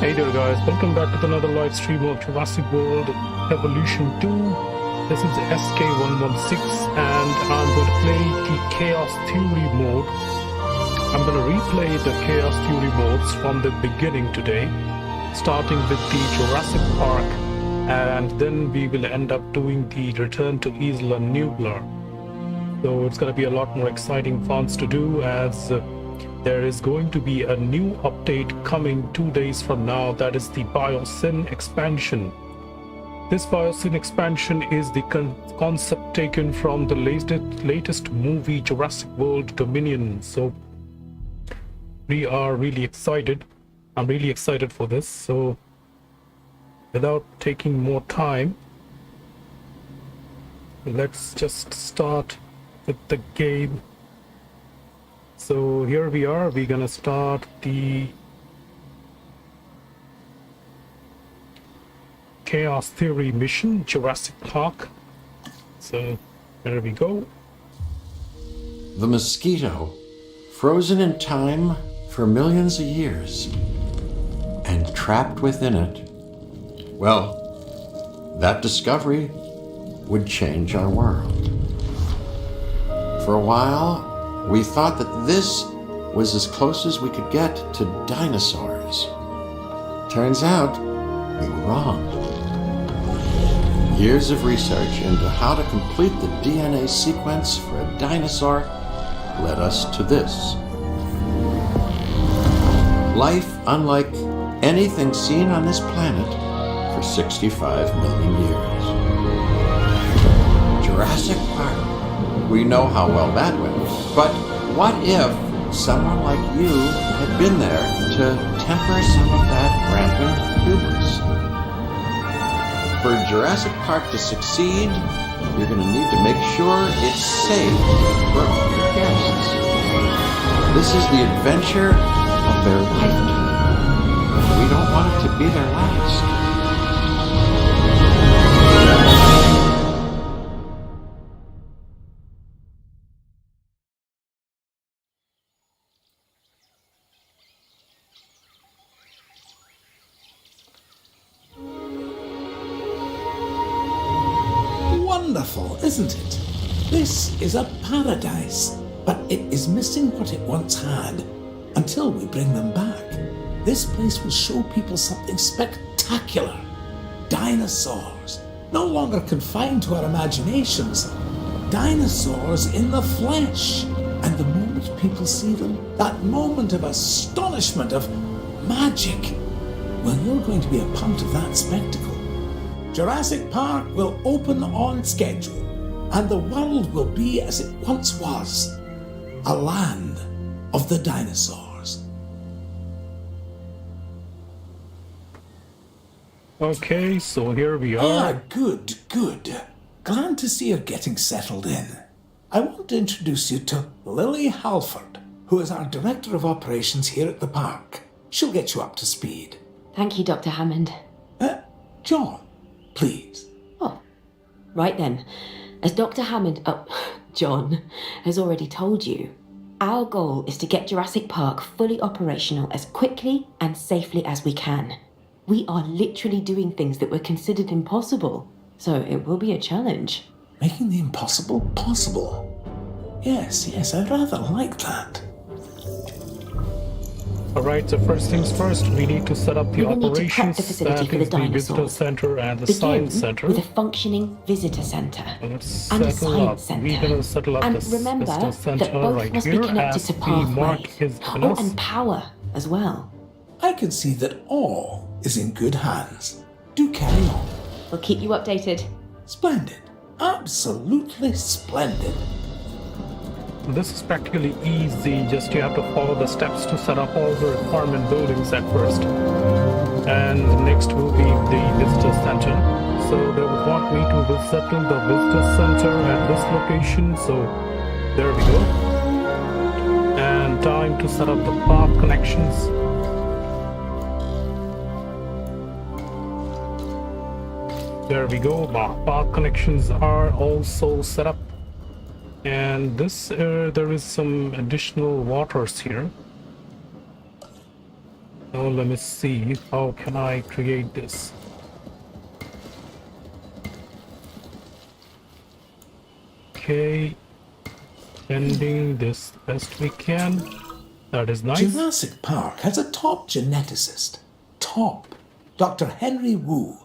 Hey there guys, welcome back to another live stream of Jurassic World Evolution 2. This is SK116 and I'm going to play the Chaos Theory mode. I'm going to replay the Chaos Theory modes from the beginning today, starting with the Jurassic Park, and then we will end up doing the Return to Isla Nublar. So it's going to be a lot more exciting fonts to do, as there is going to be a new update coming 2 days from now. That is the Biosyn expansion. This Biosyn expansion is the concept taken from the latest movie Jurassic World Dominion. So we are really excited. I'm really excited for this. So without taking more time, let's just start with the game. So here we are, we're gonna start the Chaos Theory mission, Jurassic Park. So there we go. The mosquito, frozen in time for millions of years and trapped within it. Well, that discovery would change our world. For a while, we thought that this was as close as we could get to dinosaurs. Turns out, we were wrong. Years of research into how to complete the DNA sequence for a dinosaur led us to this. Life unlike anything seen on this planet for 65 million years. Jurassic Park. We know how well that went. But what if someone like you had been there to temper some of that rampant hubris? For Jurassic Park to succeed, you're going to need to make sure it's safe for all your guests. This is the adventure of their lifetime. We don't want it to be their last. Wonderful, isn't it? This is a paradise, but it is missing what it once had until we bring them back. This place will show people something spectacular. Dinosaurs, no longer confined to our imaginations. Dinosaurs in the flesh. And the moment people see them, that moment of astonishment, of magic, well, you're going to be a part of that spectacle. Jurassic Park will open on schedule, and the world will be as it once was, a land of the dinosaurs. Okay, so here we are. Good. Glad to see you're getting settled in. I want to introduce you to Lily Halford, who is our Director of Operations here at the park. She'll get you up to speed. Thank you, Dr. Hammond. John, please. Oh, right then. As Dr. Hammond, John, has already told you, our goal is to get Jurassic Park fully operational as quickly and safely as we can. We are literally doing things that were considered impossible, so it will be a challenge. Making the impossible possible. Yes, I rather like that. Alright, so first things first, we need to set up the operations. The facility for the the visitor center and the science center. With a functioning visitor center and a science center. We're going to settle up this remember visitor center that both right must here be connected as to the pathways. mark is given us. And power as well. I can see that all is in good hands. Do carry on. We'll keep you updated. Splendid. Absolutely splendid. This is practically easy, just you have to follow the steps to set up all the requirement buildings at first. And next will be the visitor center. So they would want me to settle the visitor center at this location, so there we go. And time to set up the path connections. There we go, path connections are also set up. And this, there is some additional waters here. Now let me see, how can I create this? Okay, ending this best we can. That is nice. Jurassic Park has a top geneticist. Top. Dr. Henry Wu.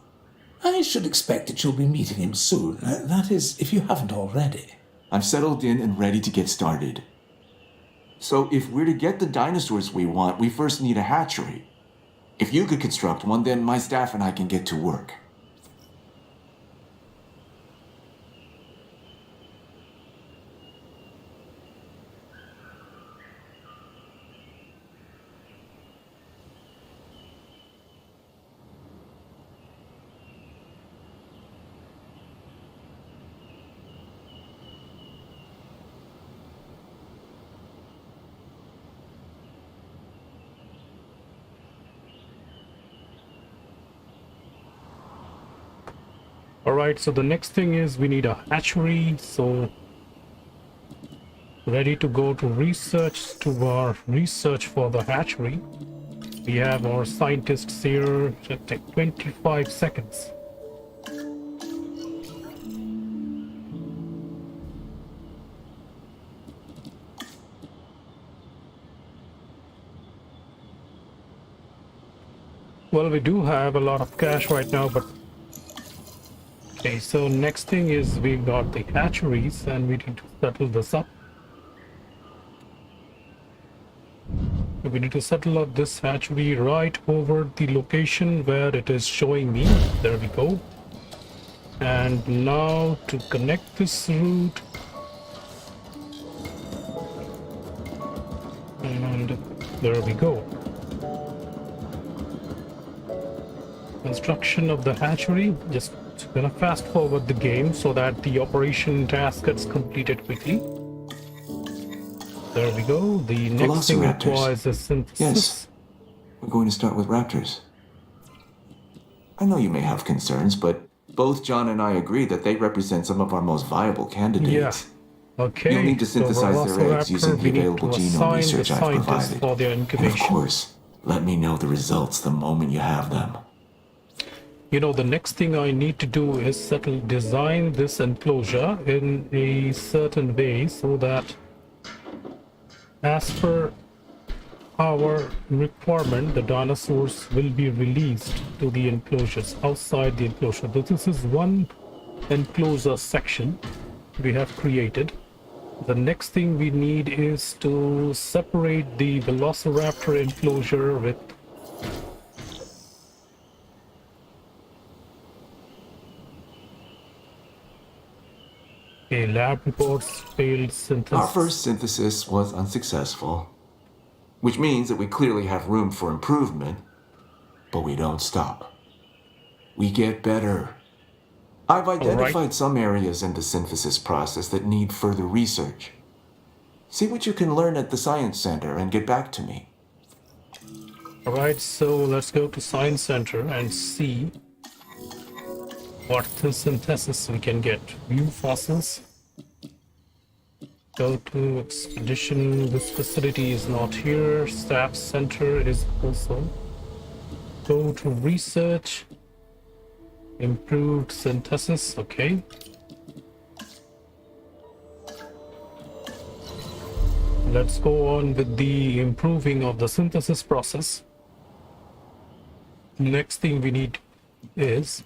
I should expect that you'll be meeting him soon. That is, if you haven't already. I'm settled in and ready to get started. So if we're to get the dinosaurs we want, we first need a hatchery. If you could construct one, then my staff and I can get to work. Alright, so the next thing is we need a hatchery, so ready to go to research, to our research for the hatchery. We have our scientists here. Should take 25 seconds. Well, we do have a lot of cash right now, but okay, so next thing is we got the hatcheries and we need to settle this up. We need to settle up this hatchery right over the location where it is showing me. There we go. And now to connect this route. And there we go. Construction of the hatchery. Just gonna fast forward the game so that the operation task gets completed quickly. There we go. The next thing Velociraptors. requires a synthesis. Yes. We're going to start with raptors. I know you may have concerns, but both John and I agree that they represent some of our most viable candidates. Okay. You'll need to so synthesize their eggs Velociraptor, using the we need available to genome assign research the I've scientists provided. for their And of incubation. course, let me know the results the moment you have them. You know, the next thing I need to do is design this enclosure in a certain way so that as per our requirement, the dinosaurs will be released to the enclosures, outside the enclosure. This is one enclosure section we have created. The next thing we need is to separate the Velociraptor enclosure with a lab reports failed synthesis. Our first synthesis was unsuccessful, which means that we clearly have room for improvement, but we don't stop. We get better. I've identified some areas in the synthesis process that need further research. See what you can learn at the Science Center and get back to me. Alright, so let's go to Science Center and see what the synthesis we can get. View fossils. Go to expedition. This facility is not here. Staff center is also. Go to research. Improved synthesis. Okay. Let's go on with the improving of the synthesis process. Next thing we need is,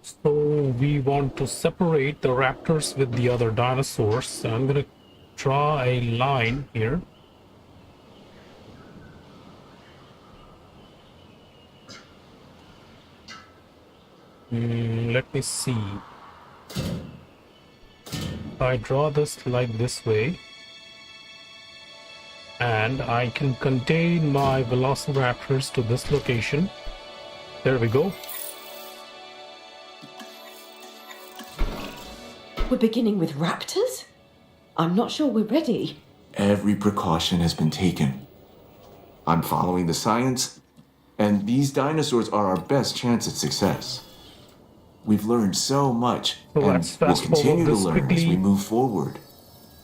so we want to separate the raptors with the other dinosaurs. So I'm going to draw a line here. Let me see. I draw this like this way, and I can contain my velociraptors to this location. There we go. We're beginning with raptors? I'm not sure we're ready. Every precaution has been taken. I'm following the science, and these dinosaurs are our best chance at success. We've learned so much, So and let's we'll fast continue to forward this learn as quickly. we move forward.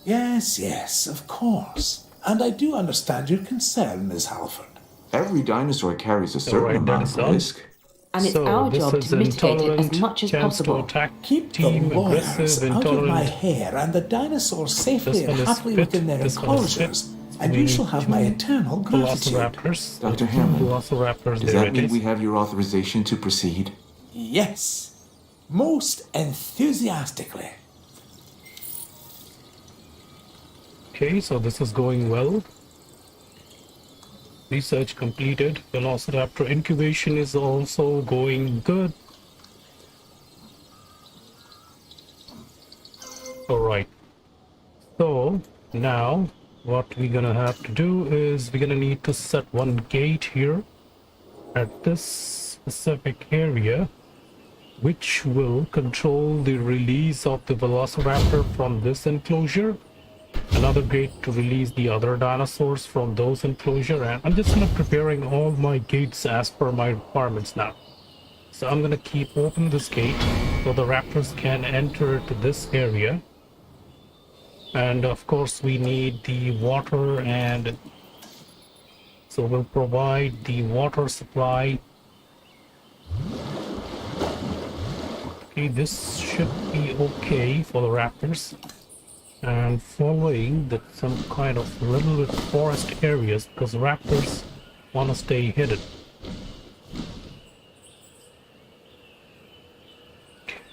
Yes, yes, of course. And I do understand your concern, Miss Halford. Every dinosaur carries a certain Alright, that amount is of done. risk. And it's So our this job is to mitigate it as intolerant, much as chance to possible. attack, Keep team, the lawyers aggressive, out of my intolerant. hair and the dinosaurs safely This one and is happily fit, within their this one is fit. enclosures, So and we you need shall have my two eternal gratitude. Velociraptors. Dr. Two Hammond, Velociraptors, Does there that it mean is. we have your authorization to proceed? Yes, most enthusiastically. Okay, so this is going well. Research completed. Velociraptor incubation is also going good. Alright. So now what we're gonna have to do is we're gonna need to set one gate here at this specific area, which will control the release of the Velociraptor from this enclosure. Another gate to release the other dinosaurs from those enclosure, and I'm just gonna preparing all my gates as per my requirements now. So I'm gonna keep open this gate so the raptors can enter to this area. And of course we need the water, and so we'll provide the water supply. Okay, this should be okay for the raptors. And following that some kind of little bit forest areas, because raptors want to stay hidden.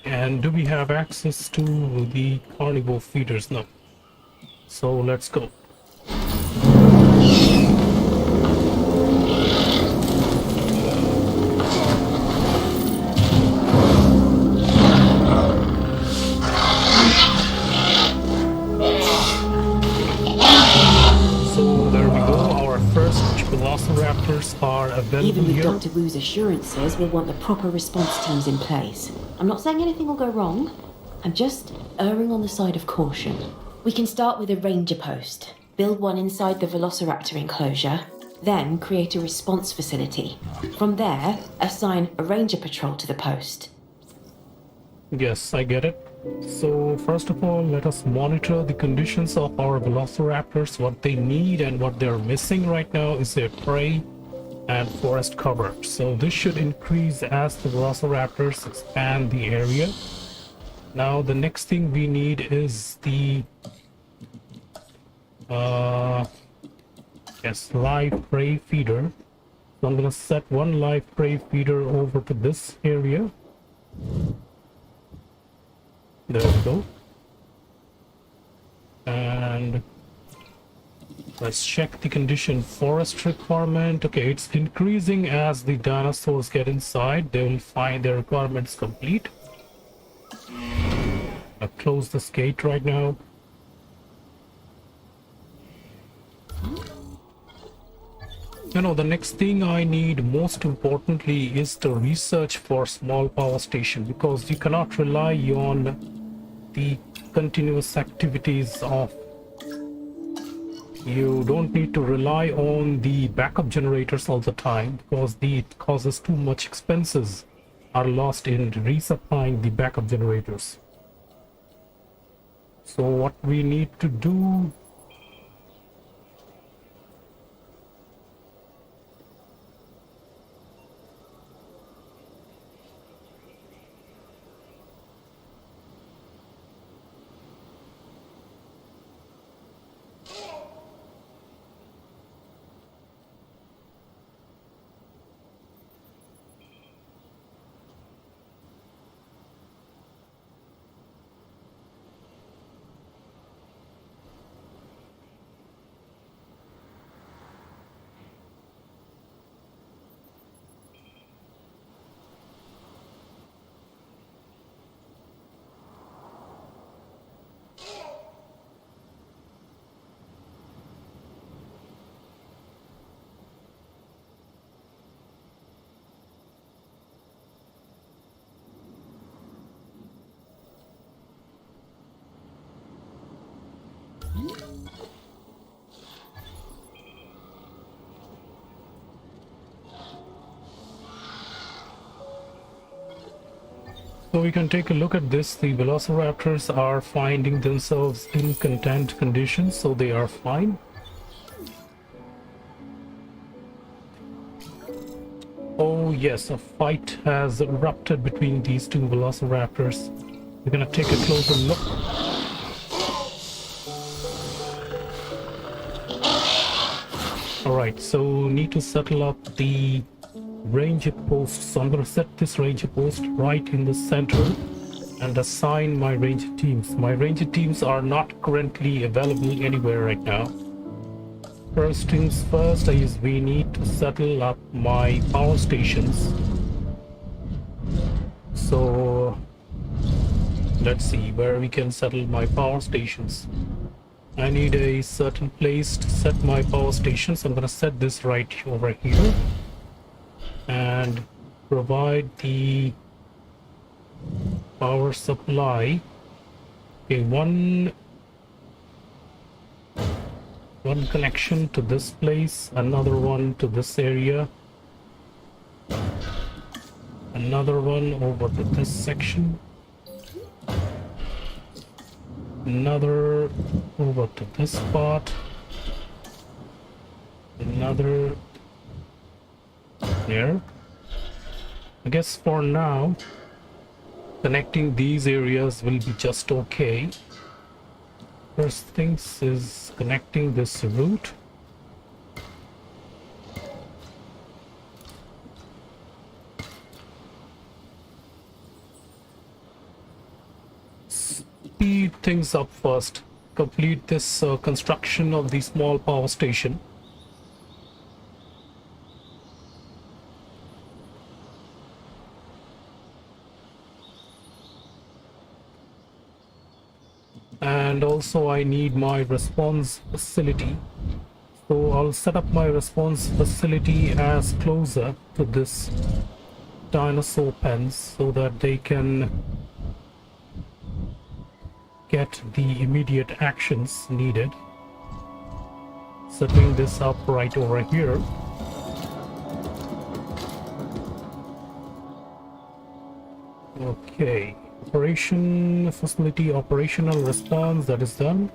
And do we have access to the carnivore feeders? No. So let's go. So there we go, our first Velociraptors are available Even with here. Dr. Wu's assurances, we'll want the proper response teams in place. I'm not saying anything will go wrong. I'm just erring on the side of caution. We can start with a ranger post, build one inside the Velociraptor enclosure, then create a response facility. From there, assign a ranger patrol to the post. Yes, I get it. So first of all, let us monitor the conditions of our Velociraptors. What they need and what they're missing right now is their prey and forest cover. So this should increase as the Velociraptors expand the area. Now the next thing we need is the live prey feeder. So I'm gonna set one live prey feeder over to this area. There we go. And let's check the condition. Forest requirement. Okay, it's increasing as the dinosaurs get inside. They will find their requirements complete. I'll close this gate right now. You know, the next thing I need most importantly is the research for small power station, because you cannot rely on the continuous activities of, you don't need to rely on the backup generators all the time, because it causes too much expenses are lost in resupplying the backup generators. So what we need to do, so we can take a look at this. The Velociraptors are finding themselves in content conditions, so they are fine. So yes, a fight has erupted between these two velociraptors. We're gonna take a closer look. Alright, so need to settle up the ranger post. So I'm gonna set this ranger post right in the center and assign my ranger teams. My ranger teams are not currently available anywhere right now. First things first is we need to settle up my power stations. So let's see where we can settle my power stations. I need a certain place to set my power stations. I'm gonna set this right over here and provide the power supply. Okay, one connection to this place, another one to this area, another one over to this section, another over to this spot, another there. I guess for now connecting these areas will be just okay. First things is connecting this route. Speed things up first. Complete this construction of the small power station. And also I need my response facility. So I'll set up my response facility as closer to this dinosaur pens so that they can get the immediate actions needed. Setting this up right over here. Okay. Operation facility, operational response, that is done.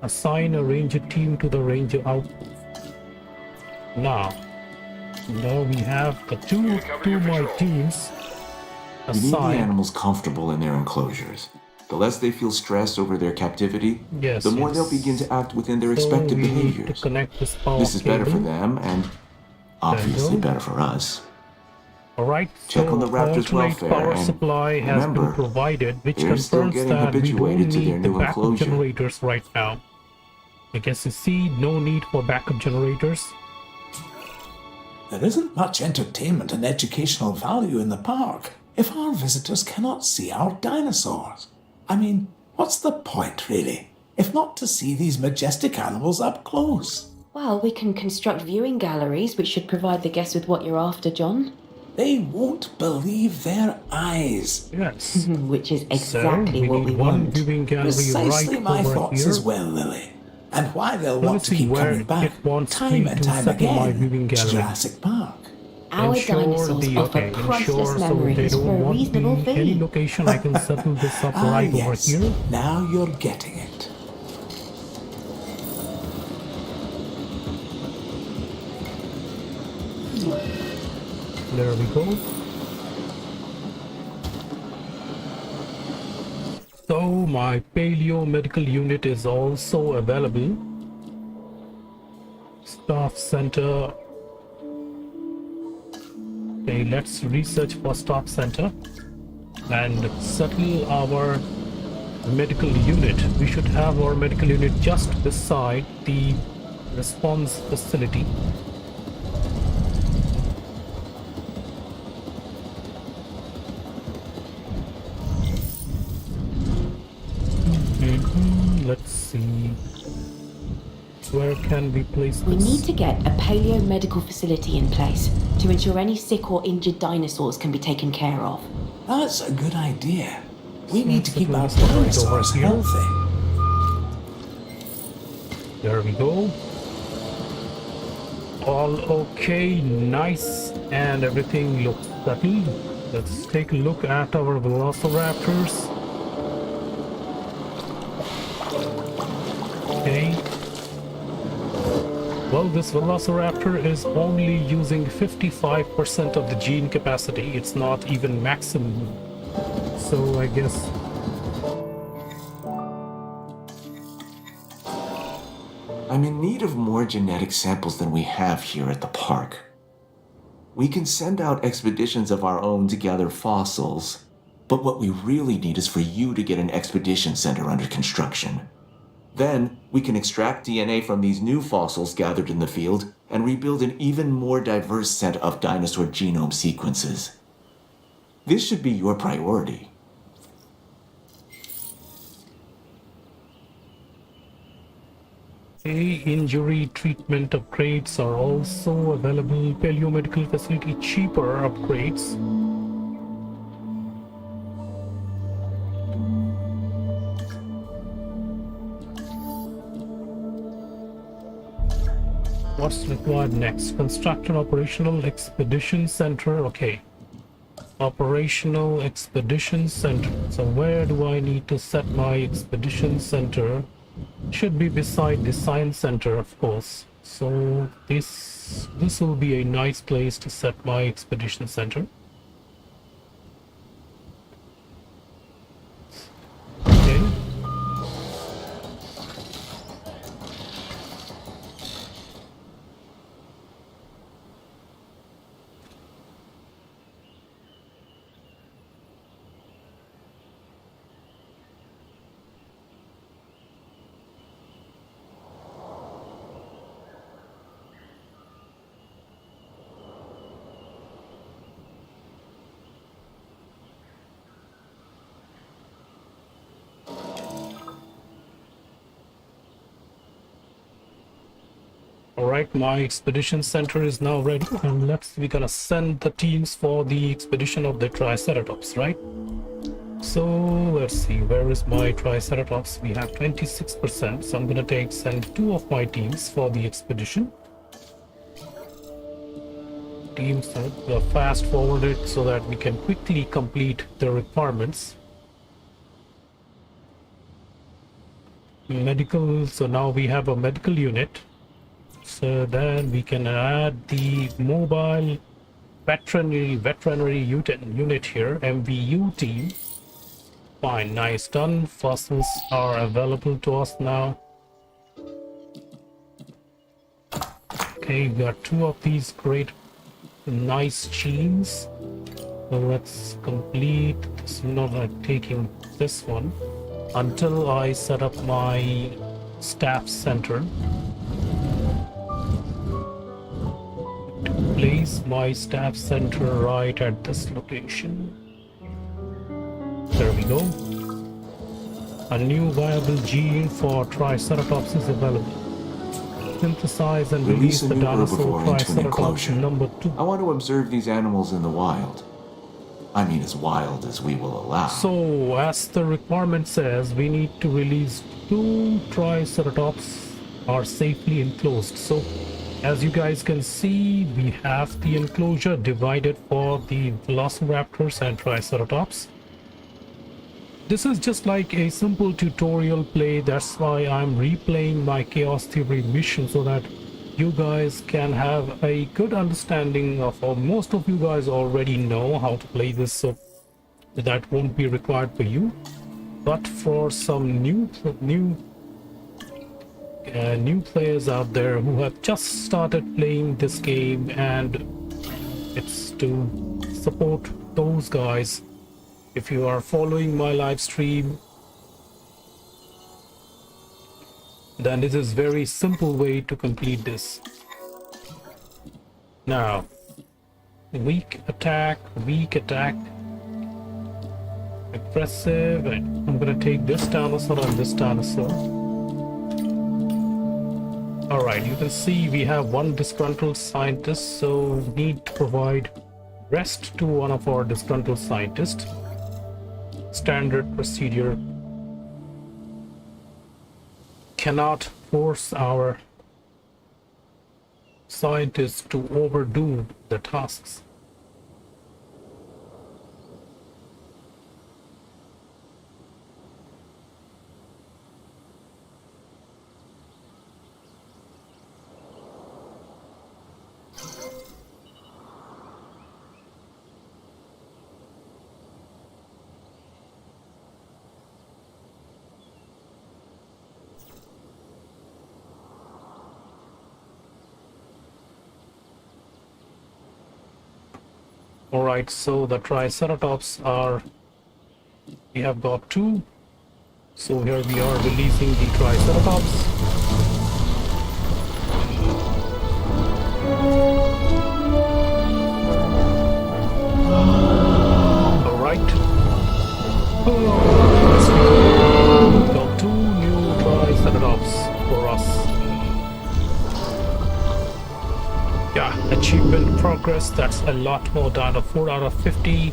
Assign a ranger team to the ranger outpost. Now we have the two my teams We need the assigned. animals comfortable in their enclosures. The less they feel stressed over their captivity, Yes, the more yes. they'll begin to act within their So expected we need to behaviors. connect this power This is better for cable. them and obviously go. better for us. Alright, Check so on the raptors' alternate welfare power and supply has been remember, provided, which they're still confirms getting that we don't habituated to their need the new backup enclosure. generators right now. I guess you see, no need for backup generators. There isn't much entertainment and educational value in the park if our visitors cannot see our dinosaurs. I mean, what's the point, really, if not to see these majestic animals up close? Well, we can construct viewing galleries, which should provide the guests with what you're after, John. They won't believe their eyes. Yes. Which is So exactly what we need one want. viewing gallery Precisely right my over thoughts here. as well, Lily. And why they'll Let's want to see keep where coming back it wants time me and to time settle my again viewing to gallery. Jurassic Park. Our dinosaurs offer ensure priceless so memories they for don't a want reasonable me any fee. location I can settle this up Ah, right yes. over here. Now you're getting it. There we go. So my paleo medical unit is also available. Staff center. Okay, let's research for staff center and settle our medical unit. We should have our medical unit just beside the response facility. Let's see. Where can we place We this? need to get a paleo medical facility in place to ensure any sick or injured dinosaurs can be taken care of. That's a good idea. We need to keep our Let's put it right dinosaurs over here. healthy. There we go. All okay, nice, and everything looks settled. Let's take a look at our velociraptors. Okay. Well, this Velociraptor is only using 55% of the gene capacity. It's not even maximum. So I guess... I'm in need of more genetic samples than we have here at the park. We can send out expeditions of our own to gather fossils, but what we really need is for you to get an expedition center under construction. Then, we can extract DNA from these new fossils gathered in the field and rebuild an even more diverse set of dinosaur genome sequences. This should be your priority. Injury treatment upgrades are also available. Paleomedical facility cheaper upgrades. What's required next? Construct an operational expedition center. Okay. Operational expedition center. So where do I need to set my expedition center? Should be beside the science center, of course. So this will be a nice place to set my expedition center. Okay. Alright, my expedition center is now ready, and we're gonna send the teams for the expedition of the Triceratops, right? So let's see, where is my Triceratops? We have 26%, so I'm gonna send 2 of my teams for the expedition. Teams are fast forwarded so that we can quickly complete the requirements. Medical, so now we have a medical unit. So then we can add the mobile veterinary unit here, MVU team. Fine, nice, done. Fossils are available to us now. Okay, we got 2 of these great, nice genes. So let's complete this. Not like taking this one until I set up my staff center. Place my staff center right at this location. There we go. A new viable gene for Triceratops is available. Synthesize and release the dinosaur Triceratops number 2. I want to observe these animals in the wild. I mean, as wild as we will allow. So, as the requirement says, we need to release 2 Triceratops are safely enclosed. So, as you guys can see, we have the enclosure divided for the Velociraptors and Triceratops. This is just like a simple tutorial play. That's why I'm replaying my Chaos Theory mission, so that you guys can have a good understanding of, or most of you guys already know how to play this, so that won't be required for you. But for some new players out there who have just started playing this game, and it's to support those guys. If you are following my live stream, then this is very simple way to complete this. Now, weak attack, aggressive, and I'm gonna take this dinosaur and this dinosaur. Alright, you can see we have 1 disgruntled scientist, so we need to provide rest to one of our disgruntled scientists. Standard procedure. Cannot force our scientists to overdo the tasks. Alright, so the Triceratops are... We have got 2. So here we are releasing the Triceratops. Alright. We've got 2 new Triceratops for us. Yeah, achievement progress, that's a lot more down to 4 out of 50.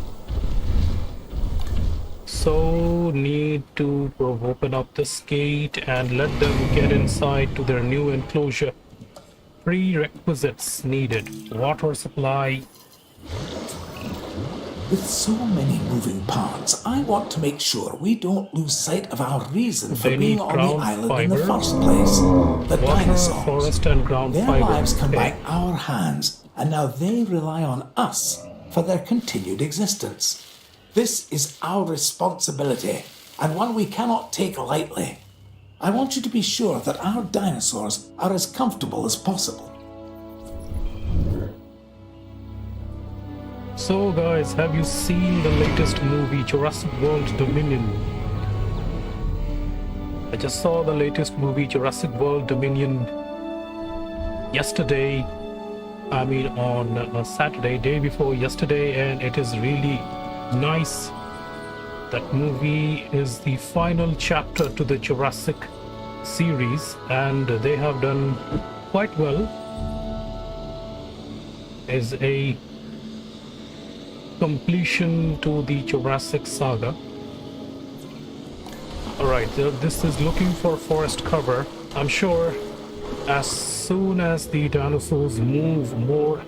So need to open up this gate and let them get inside to their new enclosure. Prerequisites needed. Water supply. With so many moving parts, I want to make sure we don't lose sight of our reason for They being need on the ground island in the fiber. first place. The Water, dinosaurs. forest and ground Their fiber. lives come Okay. by our hands, and now they rely on us for their continued existence. This is our responsibility, and one we cannot take lightly. I want you to be sure that our dinosaurs are as comfortable as possible. So guys, have you seen the latest movie Jurassic World Dominion? I just saw the latest movie Jurassic World Dominion yesterday. I mean on a Saturday, day before yesterday, and it is really nice. That movie is the final chapter to the Jurassic series, and they have done quite well. Is a completion to the Jurassic saga. Alright, this is looking for forest cover. I'm sure as soon as the dinosaurs move more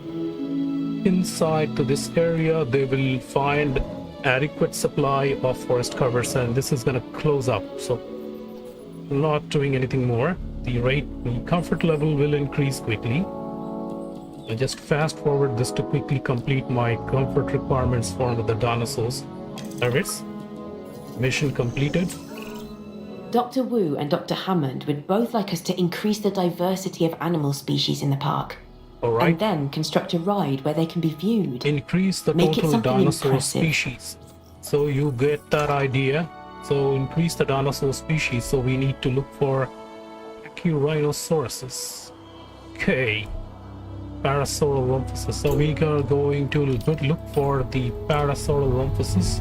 inside to this area, they will find adequate supply of forest covers, and this is going to close up. So not doing anything more. The comfort level will increase quickly. I just fast forward this to quickly complete my comfort requirements for the dinosaurs. Service. Mission completed. Dr. Wu and Dr. Hammond would both like us to increase the diversity of animal species in the park. Alright. And then construct a ride where they can be viewed. Increase the Make it total something dinosaur impressive. species. So you get that idea. So increase the dinosaur species. So we need to look for Rhinosauruses. Okay. Parasaurolophus. So we are going to look for the Parasaurolophuses.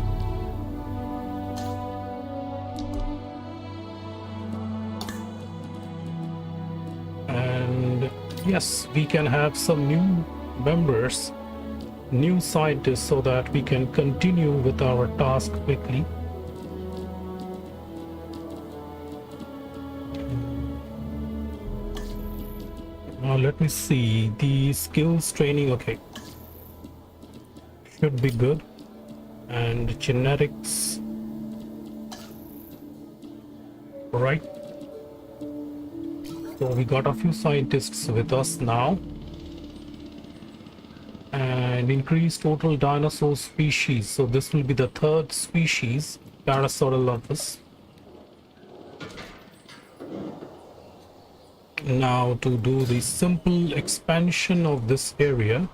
And yes, we can have some new members, new scientists, so that we can continue with our task quickly. Now let me see the skills training. Okay, should be good. And genetics, right? So we got a few scientists with us now. And increase total dinosaur species. So this will be the 3rd species, Parasaurolophus. Now to do the simple expansion of this area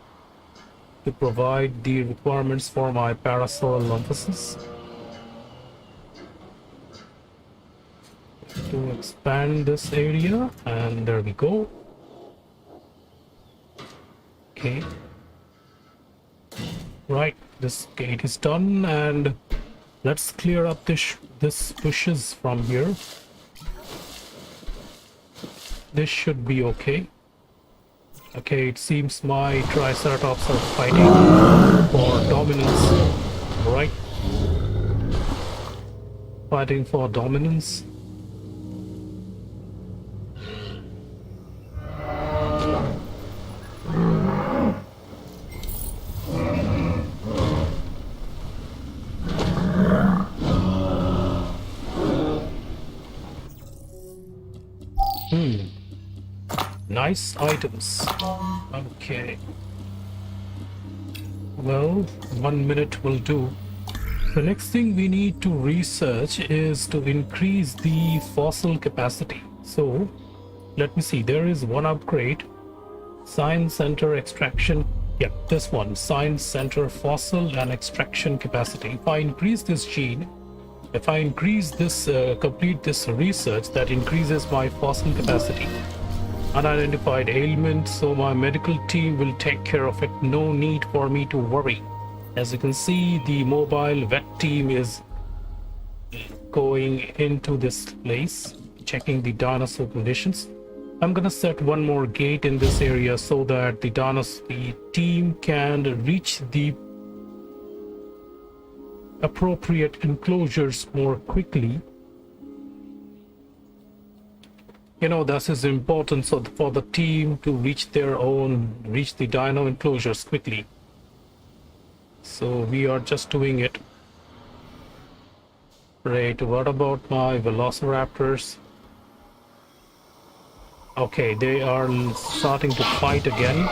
to provide the requirements for my Parasaurolophuses. To expand this area, and there we go. Okay. Right, this gate is done, and let's clear up this bushes from here. This should be okay. Okay, it seems my Triceratops are fighting for dominance. Right. Fighting for dominance. Nice items. Okay. Well, 1 minute will do. The next thing we need to research is to increase the fossil capacity. So, let me see. There is one upgrade. Science Center extraction Yeah, this one, Science Center Fossil and Extraction Capacity. If I increase this gene, if I increase this, complete this research, that increases my fossil capacity. Unidentified ailment, so my medical team will take care of it. No need for me to worry. As you can see, the mobile vet team is going into this place, checking the dinosaur conditions. I'm gonna set one more gate in this area so that the team can reach the appropriate enclosures more quickly. You know, this is important so for the team to reach the dino enclosures quickly. So we are just doing it. Right, what about my velociraptors? Okay, they are starting to fight again.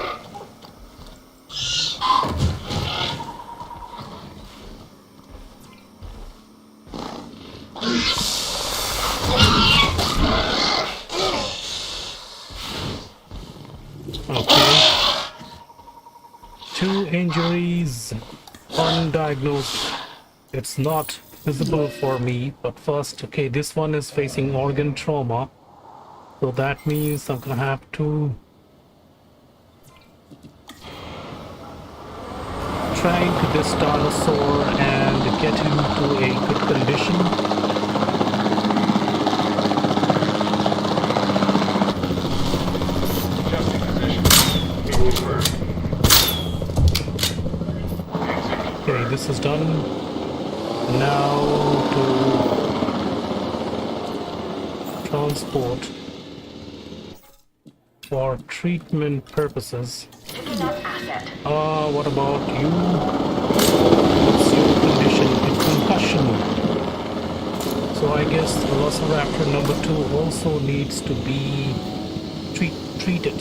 Okay. 2 injuries, undiagnosed. It's not visible for me, but first, okay, this one is facing organ trauma. So that means I'm gonna have to train to this dinosaur and get him to a good condition. Okay, this is done. Now to transport for treatment purposes. What about you? What's your condition? It's concussion. So I guess Velociraptor number 2 also needs to be treated.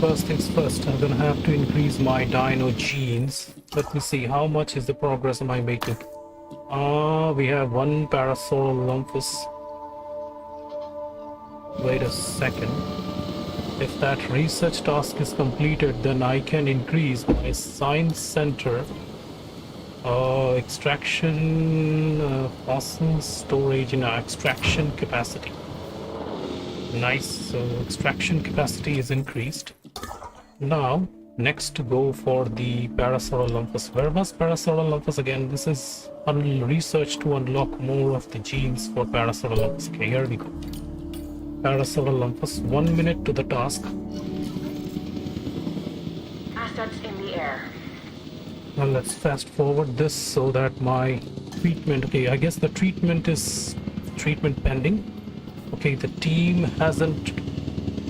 First things first, I'm gonna have to increase my dino genes. Let me see, how much is the progress am I making? We have 1 Parasaurolophus. Wait a second. If that research task is completed, then I can increase my science center extraction fossil storage and extraction capacity. Nice, so extraction capacity is increased. Now next to go for the Parasaurolophus. Where was Parasaurolophus again? This is research to unlock more of the genes for Parasaurolophus. Okay, here we go. Parasaurolophus, 1 minute to the task. Assets in the air. Now let's fast forward this so that my treatment, okay, I guess the treatment is pending. Okay, the team hasn't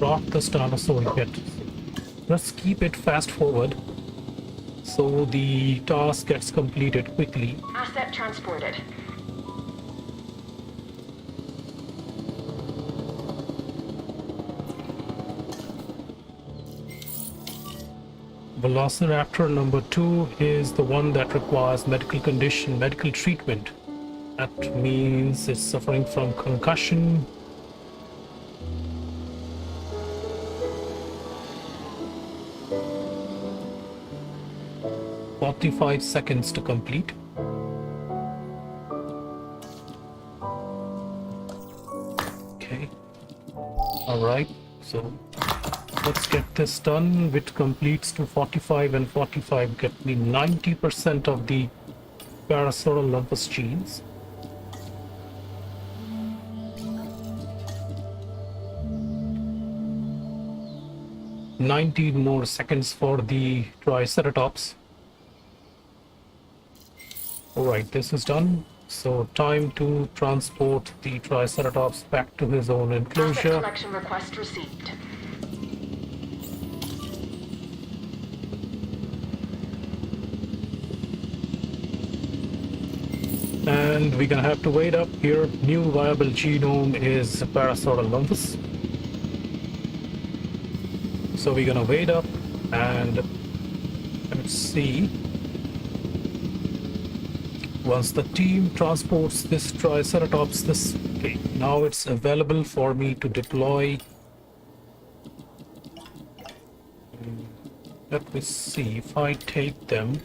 brought this dinosaur yet. Let's keep it fast forward so the task gets completed quickly. Asset transported. Velociraptor number 2 is the one that requires medical treatment. That means it's suffering from concussion. "45 seconds to complete." Okay. Alright, so let's get this done, which completes to 45 and 45 get me 90% of the Parasaurolophus genes. "19 more seconds for the Triceratops." Alright, this is done. So time to transport the Triceratops back to his own enclosure. Asset collection request received. And we're gonna have to wait up here. New viable genome is Parasaurolophus. So we're gonna wait up and let's see. Once the team transports this Triceratops, okay, now it's available for me to deploy Let me see if I take them.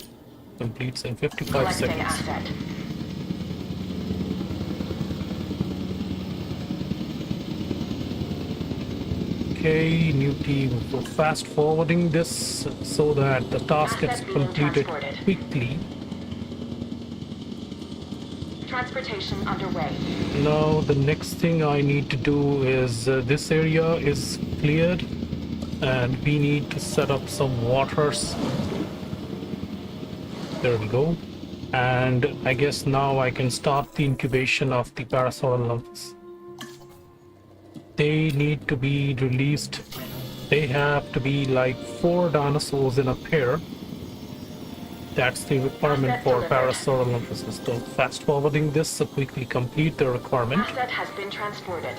Completes in 55 Collecting seconds. asset. Okay, new team. So fast forwarding this so that the task gets Asset being completed transported. quickly. Transportation underway. Now the next thing I need to do is this area is cleared and we need to set up some waters. There we go. And I guess now I can start the incubation of the Parasaurolophus. They need to be released. They have to be like 4 dinosaurs in a pair. That's the requirement for Parasaurolophus. So fast forwarding this to quickly complete the requirement. Asset has been transported.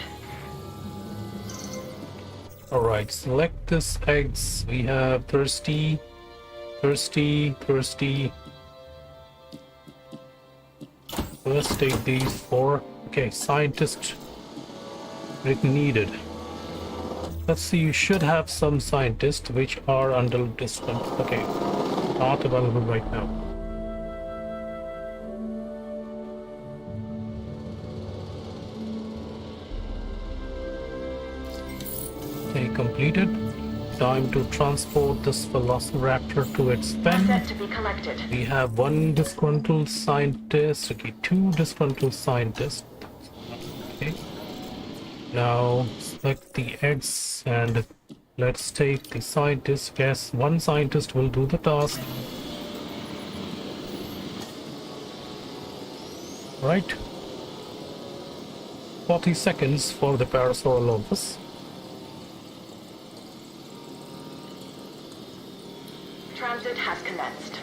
Alright, select this eggs. We have thirsty, thirsty, thirsty. Let's take these 4. Okay, scientist needed. Let's see, you should have some scientists which are under discount. Okay, not available right now. Okay, completed. Time to transport this velociraptor to its pen. Asset to be collected. We have 1 disgruntled scientist. Okay, 2 disgruntled scientists. Okay. Now select the eggs and let's take the scientist. Yes, 1 scientist will do the task. Right. 40 seconds for the Parasaurolophus. Transit has commenced.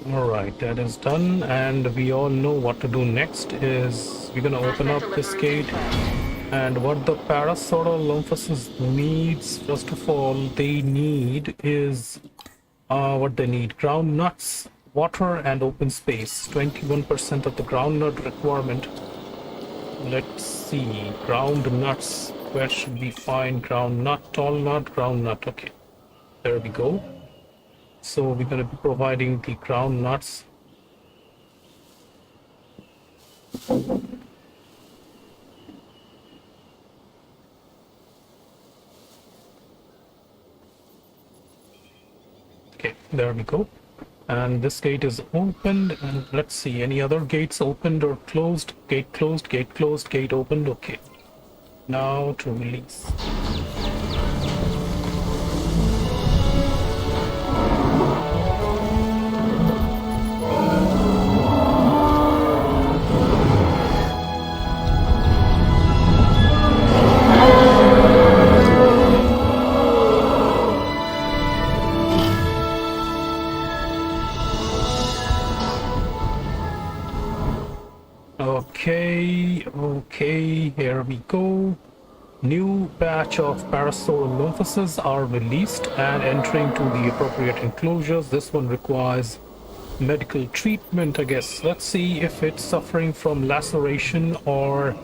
Alright, that is done, and we all know what to do next is we're gonna open up this gate. And what the Parasaurolophus needs, first of all, they need is what they need: ground nuts, water, and open space. 21% of the ground nut requirement. Let's see, ground nuts. Where should we find ground nut? Tall nut, ground nut. Okay, there we go. So we're going to be providing the ground nuts. Okay, there we go. And this gate is opened. And let's see, any other gates opened or closed? Gate closed, gate closed, gate opened. Okay. Now to release. Okay, here we go. New batch of Parasaurolophuses are released and entering to the appropriate enclosures. This one requires medical treatment, I guess. Let's see if it's suffering from laceration or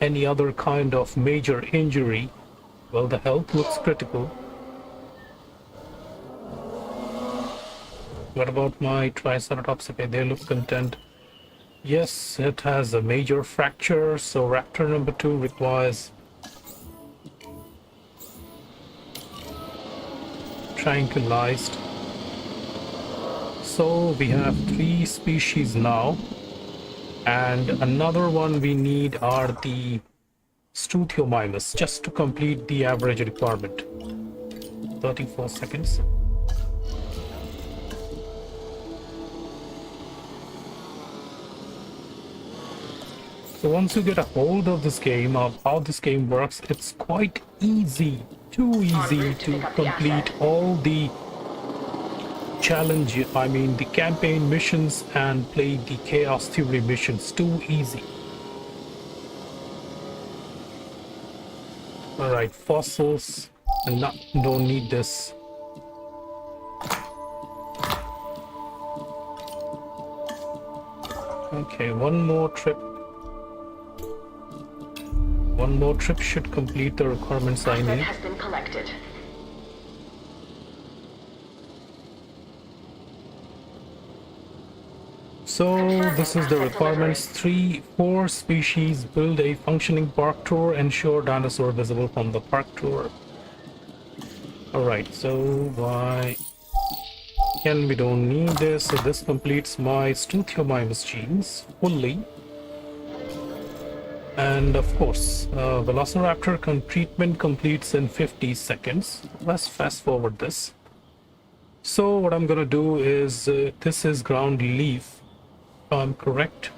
any other kind of major injury. Well, the health looks critical. What about my Triceratops? Okay, they look content. Yes, it has a major fracture, so raptor number 2 requires tranquilized. So we have 3 species now, and another one we need are the Struthiomimus, just to complete the average requirement. 34 seconds. So once you get a hold of this game, of how this game works, it's quite easy, too easy to complete all the challenge, the campaign missions and play the Chaos Theory missions. Too easy. Alright, fossils, and don't need this. Okay, one more trip. One more trip should complete the requirements I Asset need. has been collected. So this is the requirements. 4 species, build a functioning park tour, ensure dinosaur visible from the park tour. Alright, so why can we don't need this, so this completes my Struthiomimus genes fully. And of course, Velociraptor treatment completes in 50 seconds. Let's fast forward this. So what I'm gonna do is, this is ground leaf, if I'm correct.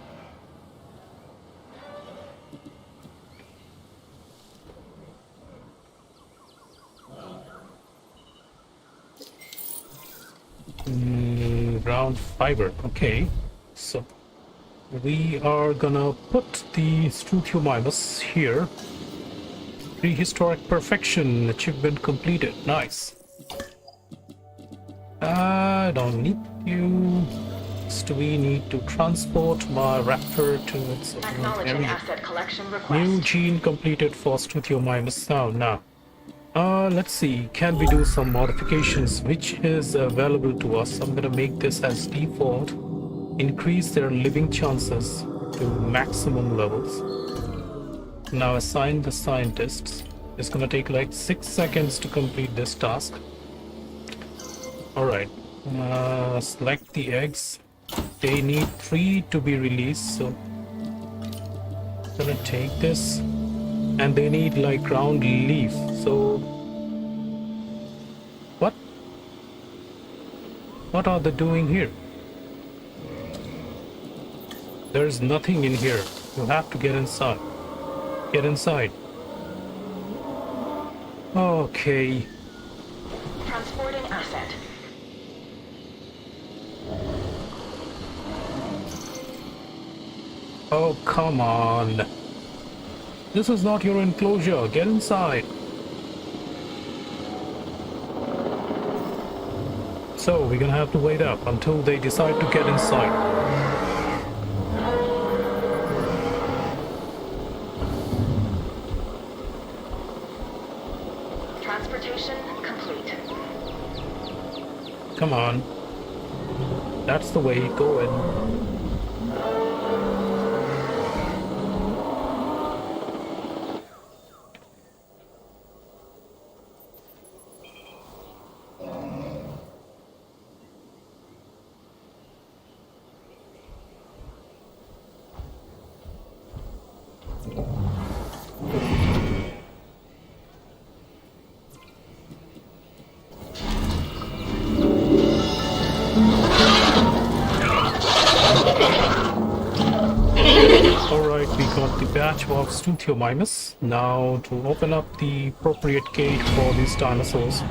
Ground fiber, okay. So we are gonna put the Struthiomimus here. Prehistoric perfection, achievement completed, nice. I don't need you. So we need to transport my raptor to its Acknowledging area. asset collection request. New gene completed for Struthiomimus. Now. Let's see, can we do some modifications which is available to us? I'm gonna make this as default. Increase their living chances to maximum levels. Now assign the scientists. It's gonna take like 6 seconds to complete this task. Alright, select the eggs. They need 3 to be released, so I'm gonna take this. And they need like ground leaf, so what are they doing here? There's nothing in here. You have to get inside. Get inside. Okay. Transporting asset. Oh, come on. This is not your enclosure. Get inside. So we're gonna have to wait up until they decide to get inside. Transportation complete. Come on. That's the way. Go in. Alright, we got the batch of Struthiomimus. Now to open up the appropriate gate for these dinosaurs.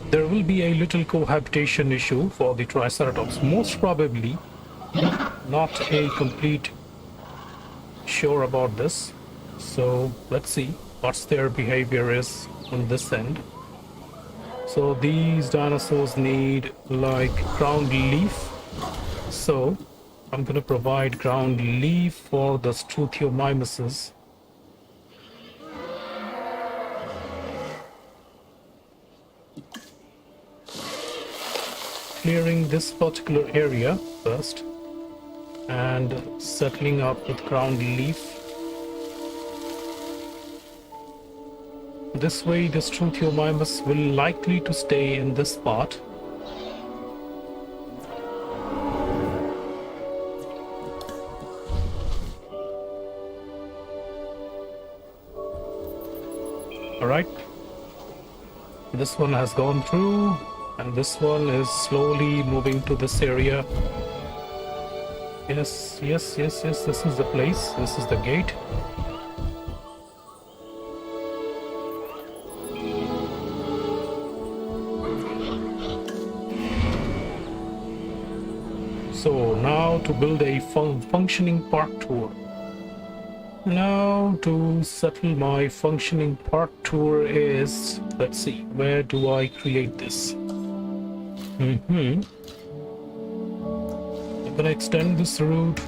There will be a little cohabitation issue for the Triceratops. Most probably not a complete sure about this. So let's see what's their behavior is on this end. So these dinosaurs need like ground leaf. So I'm gonna provide ground leaf for the Struthiomimuses. Clearing this particular area first and settling up with ground leaf. This way the Struthiomimus will likely to stay in this spot. Alright, this one has gone through and this one is slowly moving to this area. Yes, this is the place, this is the gate. So now to build a functioning park tour. Now to settle my functioning park tour is, let's see, where do I create this? I'm gonna extend this route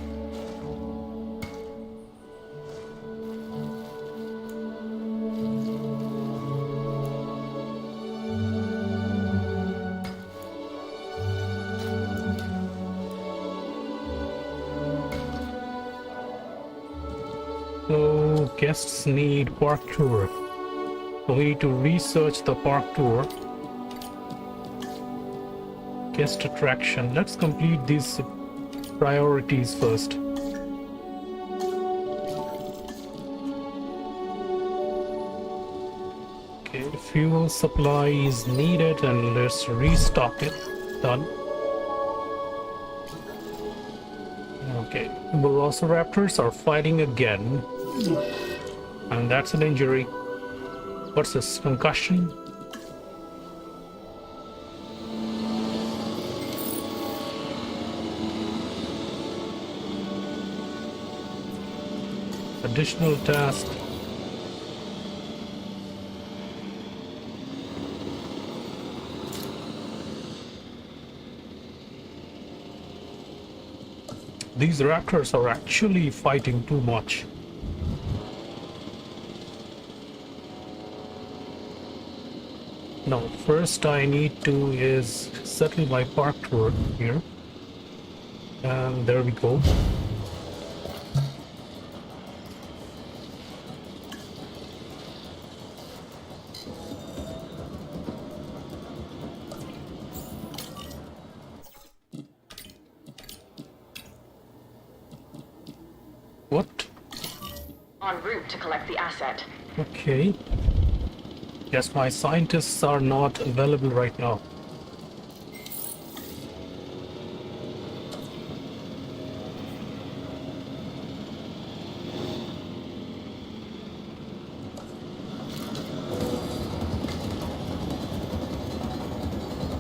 So guests need park tour. So we need to research the park tour. Guest attraction. Let's complete these priorities first. Okay, fuel supply is needed and let's restock it. Done. Okay, velociraptors are fighting again. And that's an injury. What's this? Concussion? Additional task. These raptors are actually fighting too much. Now, first I need to is settle my park tour here. And there we go. What? En route to collect the asset. Okay. Yes, my scientists are not available right now.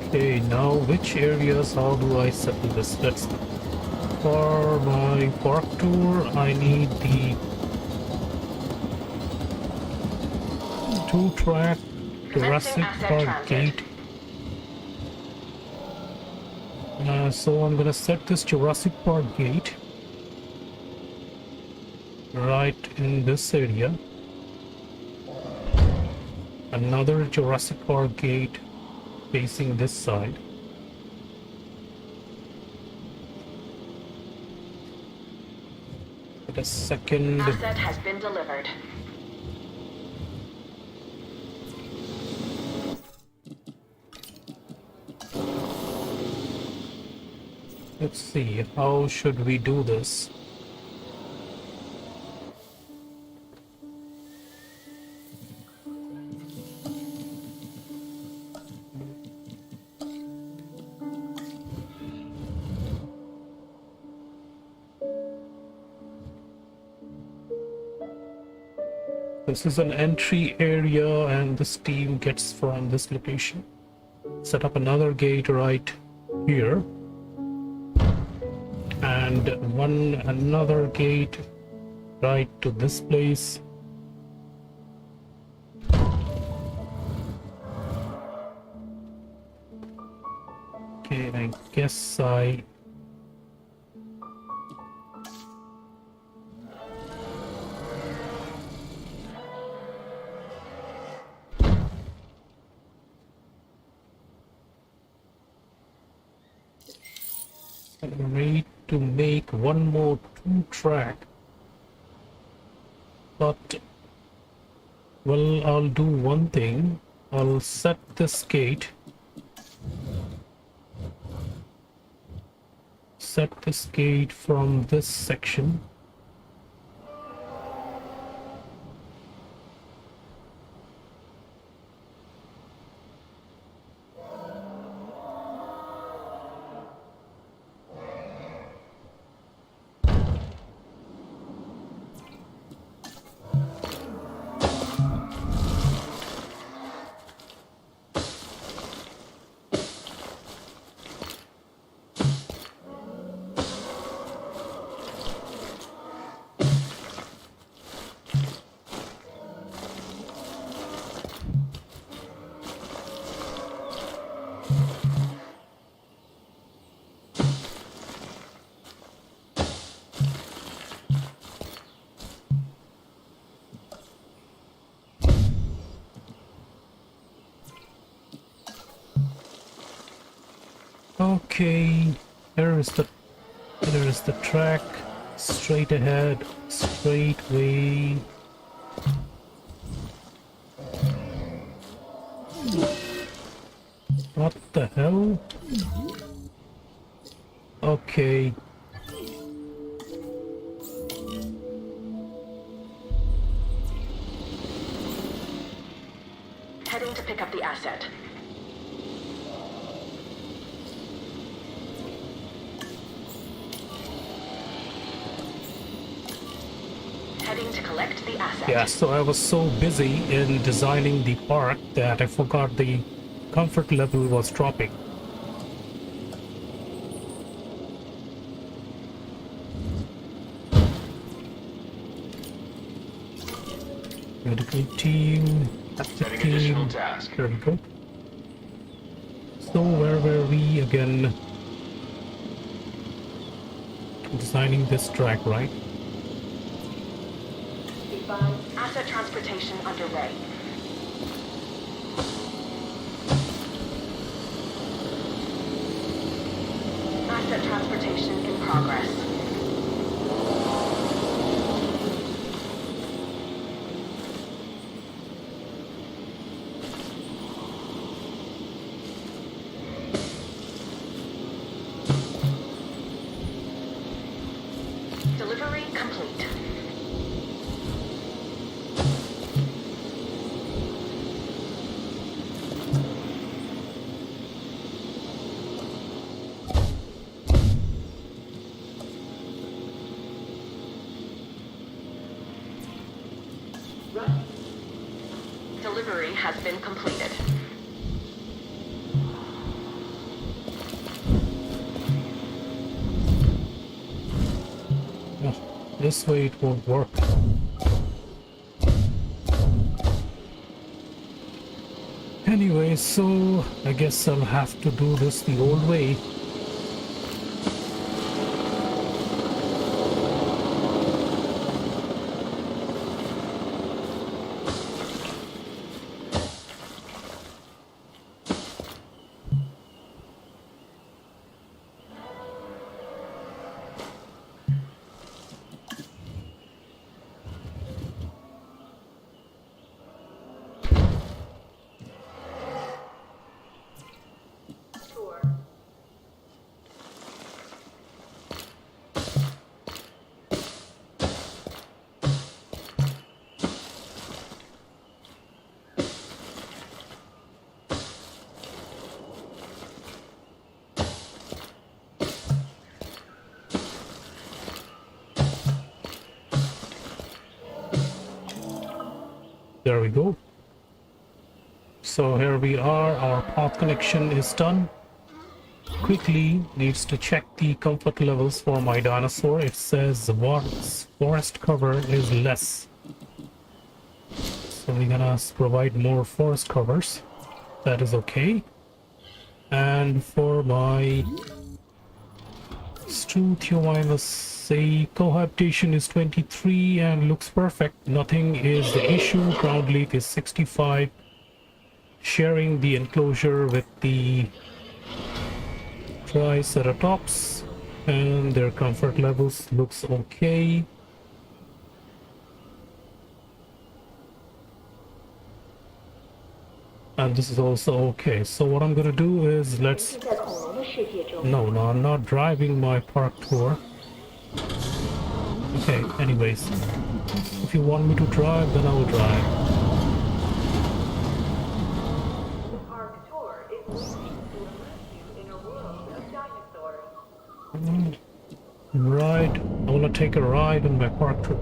Okay, now which areas, how do I settle this? Let's for my park tour, I need the 2-track Jurassic Park gate. So I'm gonna set this Jurassic Park gate right in this area. Another Jurassic Park gate facing this side. The second Asset has been delivered. Let's see, how should we do this? This is an entry area and this team gets from this location. Set up another gate right here. And another gate right to this place. Okay, I guess I need to make one more 2-track, but well, I'll do one thing. I'll set this gate, from this section. Okay, there is the track. Straight ahead, straight way. What the hell? Okay. Heading to pick up the asset. Heading to collect the asset. Yeah, so I was so busy in designing the park that I forgot the comfort level was dropping. Medical team, active team. There we go. So where were we again? Designing this track, right? Asset transportation underway. Asset transportation in progress. Delivery complete. Delivery has been completed. Oh, this way it won't work. Anyway, so I guess I'll have to do this the old way. There we go. So here we are, our path connection is done. Quickly needs to check the comfort levels for my dinosaur. It says forest cover is less. So we're gonna provide more forest covers. That is okay. And for my Struthiomimus, say cohabitation is 23 and looks perfect. Nothing is the issue. Ground leaf is 65. Sharing the enclosure with the Triceratops, and their comfort levels looks okay. And this is also okay. So what I'm gonna do is no, I'm not driving my park tour. Okay, anyways, if you want me to drive, then I will drive. The park tour is waiting to immerse you in a world of dinosaurs. Right, I wanna take a ride on my park tour.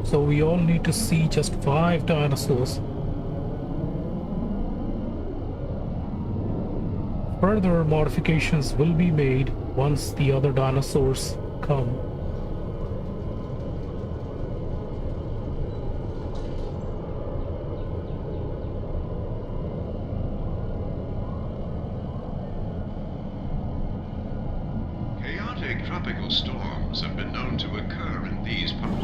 So we all need to see just 5 dinosaurs. Further modifications will be made once the other dinosaurs come. Chaotic tropical storms have been known to occur in these parts.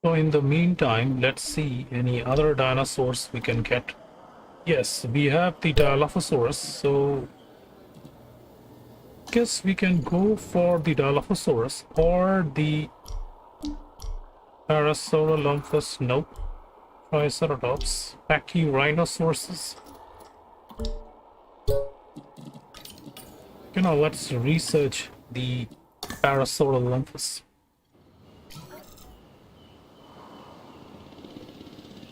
So in the meantime, let's see any other dinosaurs we can get. Yes, we have the Dilophosaurus, so guess we can go for the Dilophosaurus or the Parasaurolophus. Nope. Triceratops, Pachyrhinosaurus. You know, let's research the Parasaurolophus.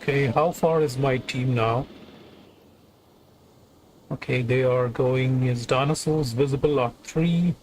Okay, how far is my team now? Okay, they are going. Is dinosaurs visible are 3.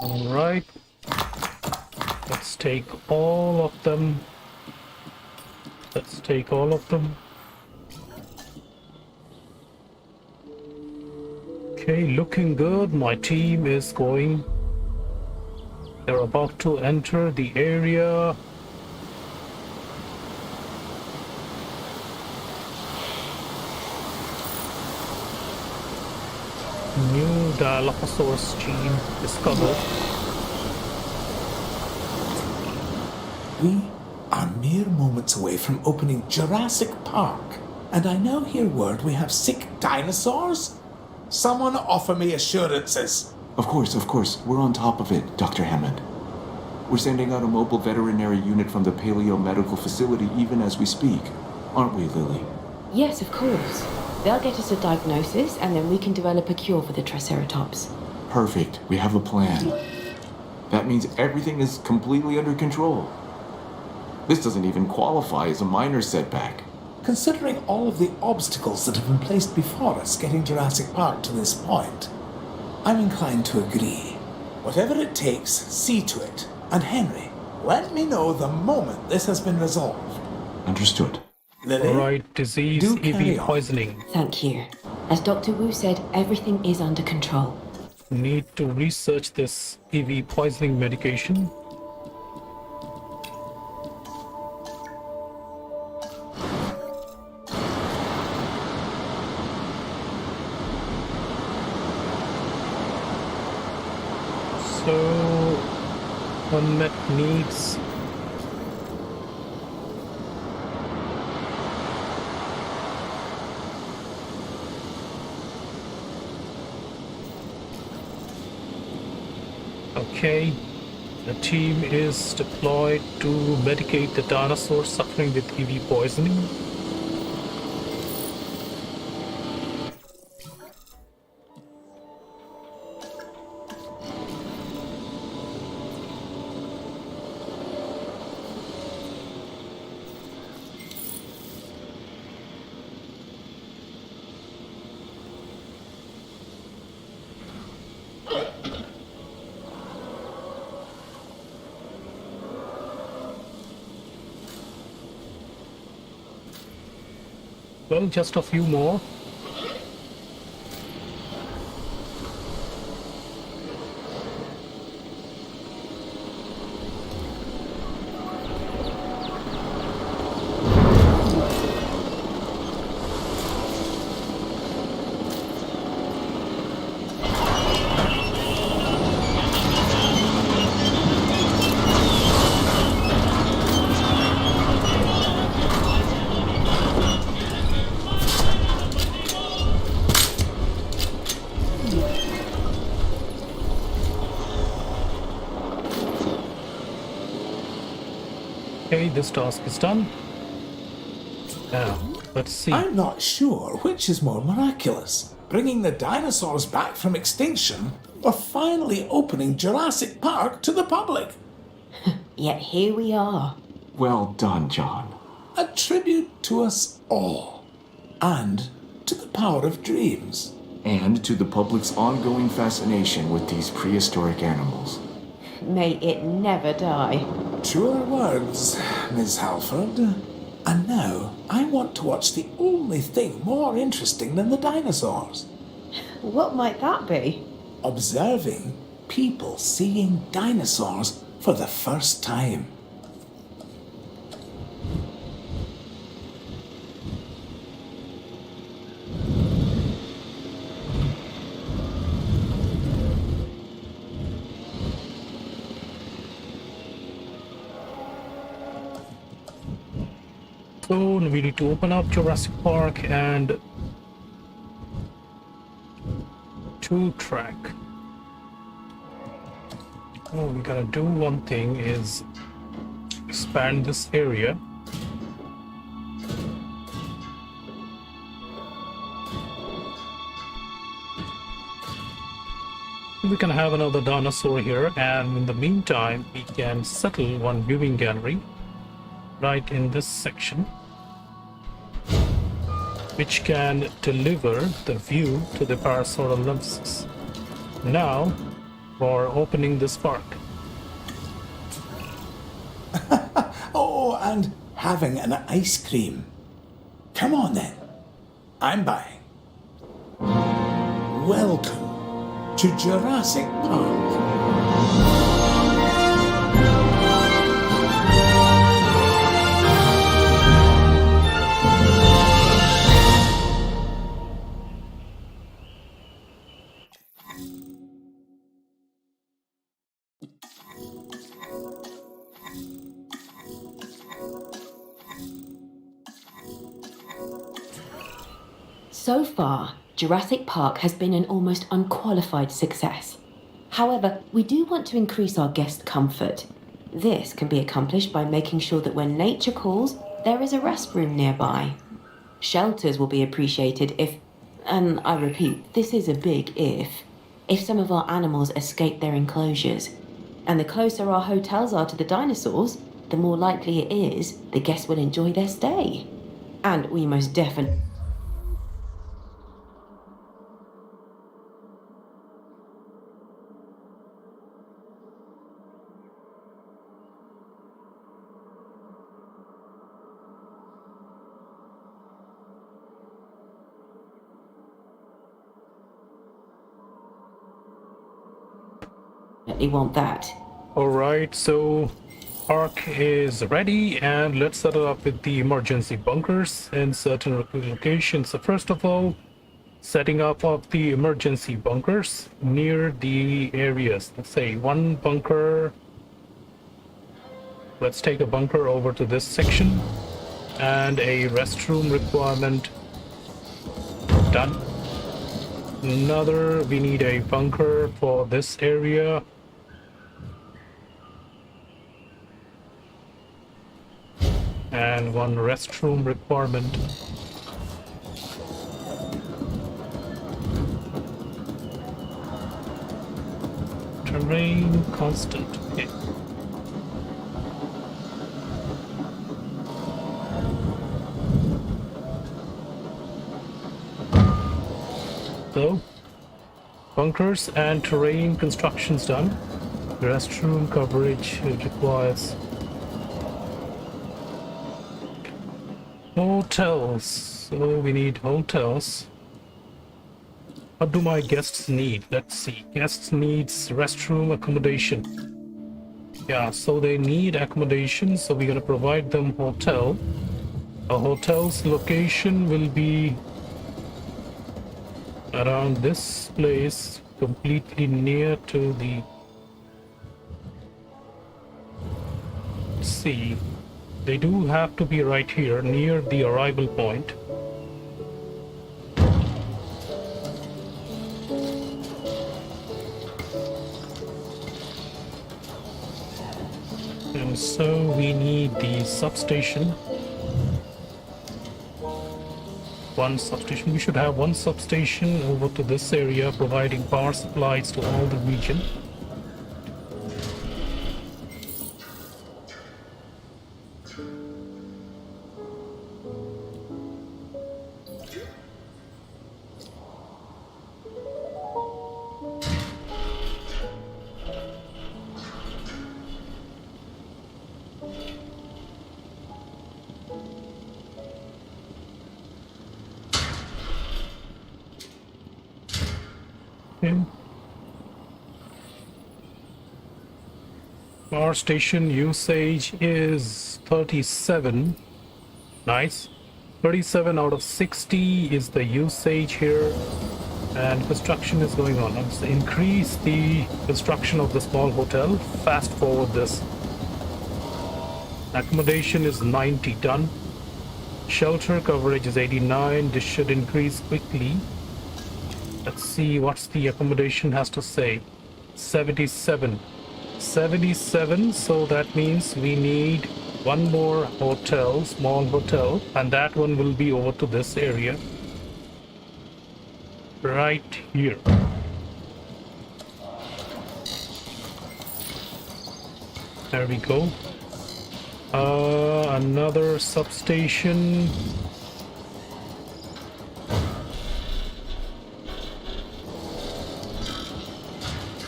All right, let's take all of them. Let's take all of them. Okay, looking good. My team is going. They're about to enter the area. New Dilophosaurus gene discovered. We are mere moments away from opening Jurassic Park, and I now hear word we have sick dinosaurs? Someone offer me assurances. Of course. We're on top of it, Dr. Hammond. We're sending out a mobile veterinary unit from the Paleo Medical Facility even as we speak. Aren't we, Lily? Yes, of course. They'll get us a diagnosis, and then we can develop a cure for the Triceratops. Perfect. We have a plan. That means everything is completely under control. This doesn't even qualify as a minor setback. Considering all of the obstacles that have been placed before us getting Jurassic Park to this point, I'm inclined to agree. Whatever it takes, see to it. And Henry, let me know the moment this has been resolved. Understood. Lily? Alright, disease, Do carry EV on. poisoning. Thank you. As Dr. Wu said, everything is under control. Need to research this EV poisoning medication. So, unmet needs. Okay, the team is deployed to medicate the dinosaur suffering with EV poisoning. Well, just a few more. Okay, this task is done. Now, let's see. I'm not sure which is more miraculous, bringing the dinosaurs back from extinction or finally opening Jurassic Park to the public. Yet here we are. Well done, John. A tribute to us all, and to the power of dreams. And to the public's ongoing fascination with these prehistoric animals. May it never die. Truer words, Miss Halford. And now I want to watch the only thing more interesting than the dinosaurs. What might that be? Observing people seeing dinosaurs for the first time. So we need to open up Jurassic Park and tool track. Oh, we gotta do one thing is expand this area. We can have another dinosaur here, and in the meantime we can settle one viewing gallery right in this section, which can deliver the view to the Parasaurolophus. Now for opening this park. Oh, and having an ice cream. Come on then. I'm buying. Welcome to Jurassic Park. So far, Jurassic Park has been an almost unqualified success. However, we do want to increase our guest comfort. This can be accomplished by making sure that when nature calls, there is a restroom nearby. Shelters will be appreciated if, and I repeat, this is a big if some of our animals escape their enclosures. And the closer our hotels are to the dinosaurs, the more likely it is the guests will enjoy their stay. And we most definitely... want that. Alright, so park is ready, and let's set it up with the emergency bunkers in certain locations. So first of all, setting up of the emergency bunkers near the areas. Let's say one bunker. Let's take a bunker over to this section, and a restroom requirement done. Another, we need a bunker for this area. And one restroom requirement. Terrain constant. Okay. So, bunkers and terrain constructions done. The restroom coverage requires hotels. So we need hotels. What do my guests need? Let's see. Guests needs restroom accommodation. Yeah, so they need accommodation, so we're gonna provide them hotel. A hotel's location will be around this place, completely near to the sea. They do have to be right here near the arrival point. And so we need the substation. One substation. We should have one substation over to this area, providing power supplies to all the region. Our station usage is 37. Nice. 37 out of 60 is the usage here. And construction is going on. Let's increase the construction of the small hotel. Fast forward this. Accommodation is 90 done. Shelter coverage is 89. This should increase quickly. Let's see what's the accommodation has to say. 77. 77, so that means we need one more hotel, small hotel, and that one will be over to this area. Right here. There we go. Another substation.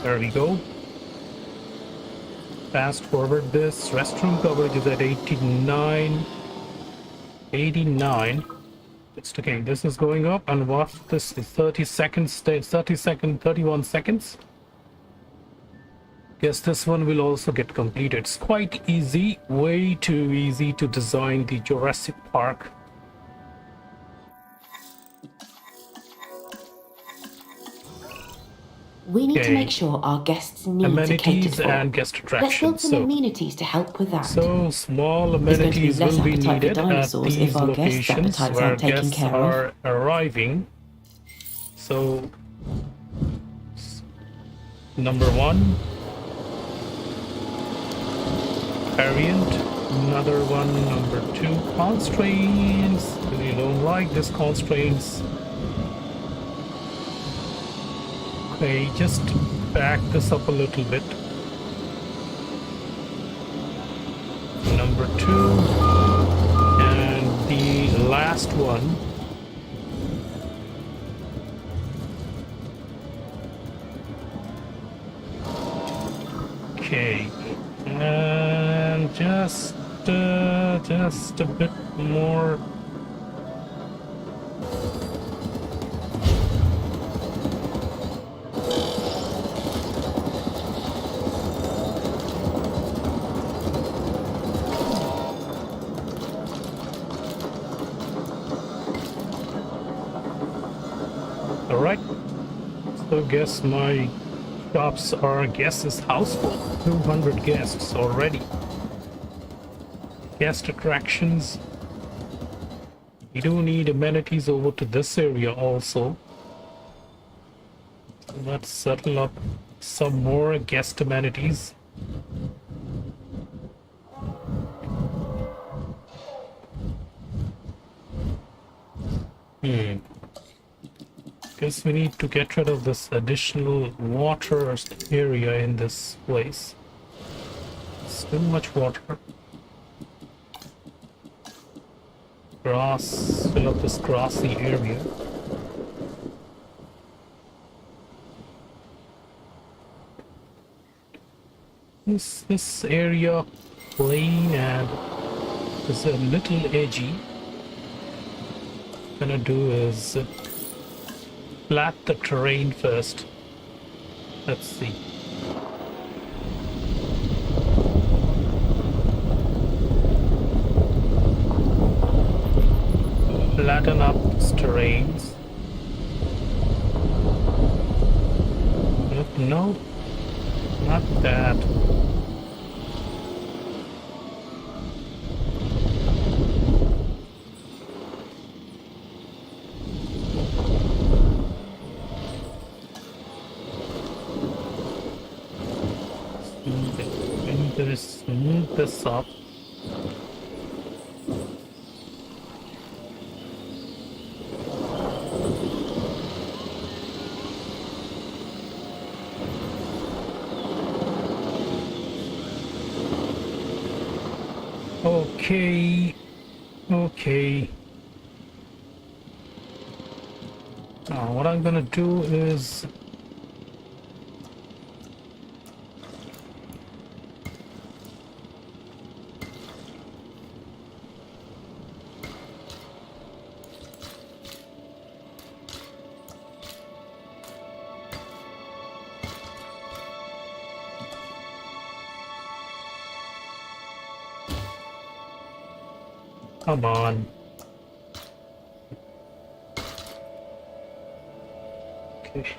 There we go. Fast forward this. Restroom coverage is at 89. 89. It's okay. This is going up, and what this is 30 seconds, 31 seconds. Guess this one will also get completed. It's quite easy, way too easy to design the Jurassic Park. We need Okay. to make sure our guests' needs are catered Amenities for. and guest Let's build attractions. some amenities to help with that. So small There's going to be amenities less will be appetite for needed at dinosaurs if these our guests' locations appetites where aren't taken guests care of. are arriving. So number one, variant. Another one, number two, constraints. You don't like this constraints. Okay, just back this up a little bit. Number two, and the last one. Okay, and just a bit more. All right. So guess my shops are guests house full. 200 guests already. Guest attractions. We do need amenities over to this area also. Let's settle up some more guest amenities. Guess we need to get rid of this additional water area in this place. It's too much water. Grass, fill up this grassy area. This area plain and is a little edgy. What I'm gonna do is flat the terrain first. Let's see. Flatten up these terrains. No, not that. Smooth this up. Okay. Now what I'm gonna do is Come on. Okay.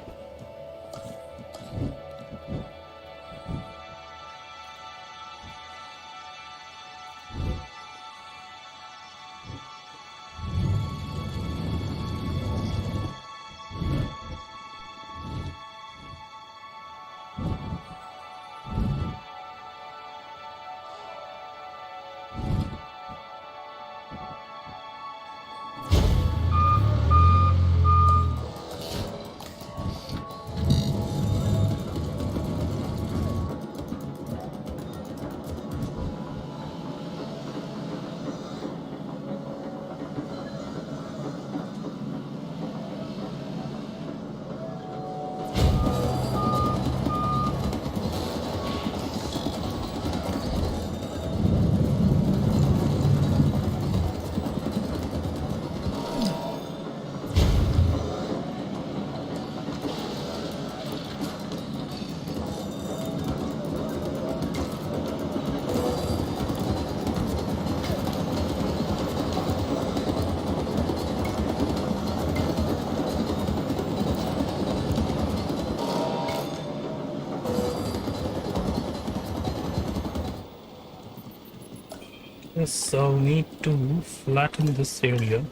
Yes, so need to flatten this area.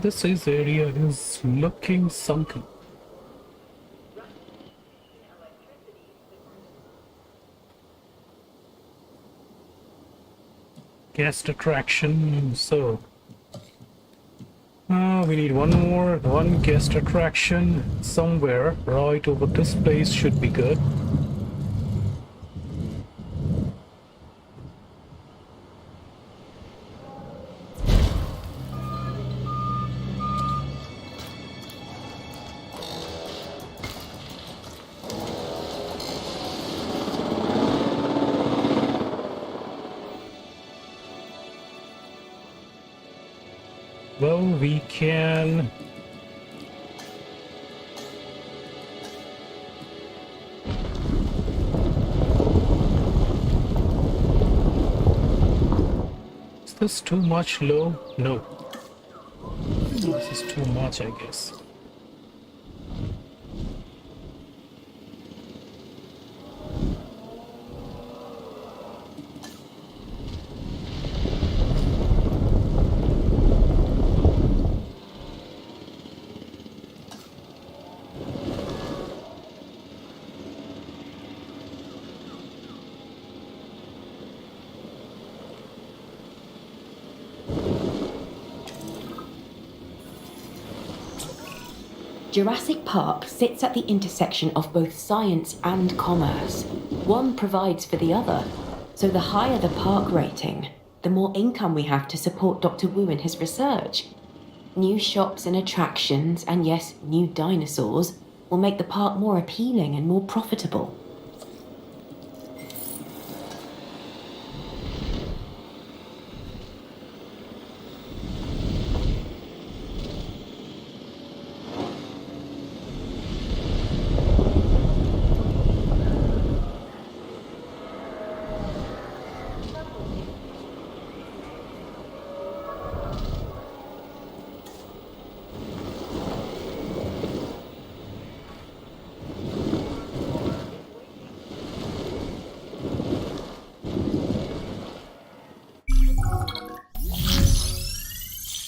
This area is looking sunken. Guest attraction, so we need one guest attraction somewhere right over this place should be good. Well, we can Is this too much low? No. This is too much, I guess. Jurassic Park sits at the intersection of both science and commerce. One provides for the other. So the higher the park rating, the more income we have to support Dr. Wu in his research. New shops and attractions, and yes, new dinosaurs, will make the park more appealing and more profitable.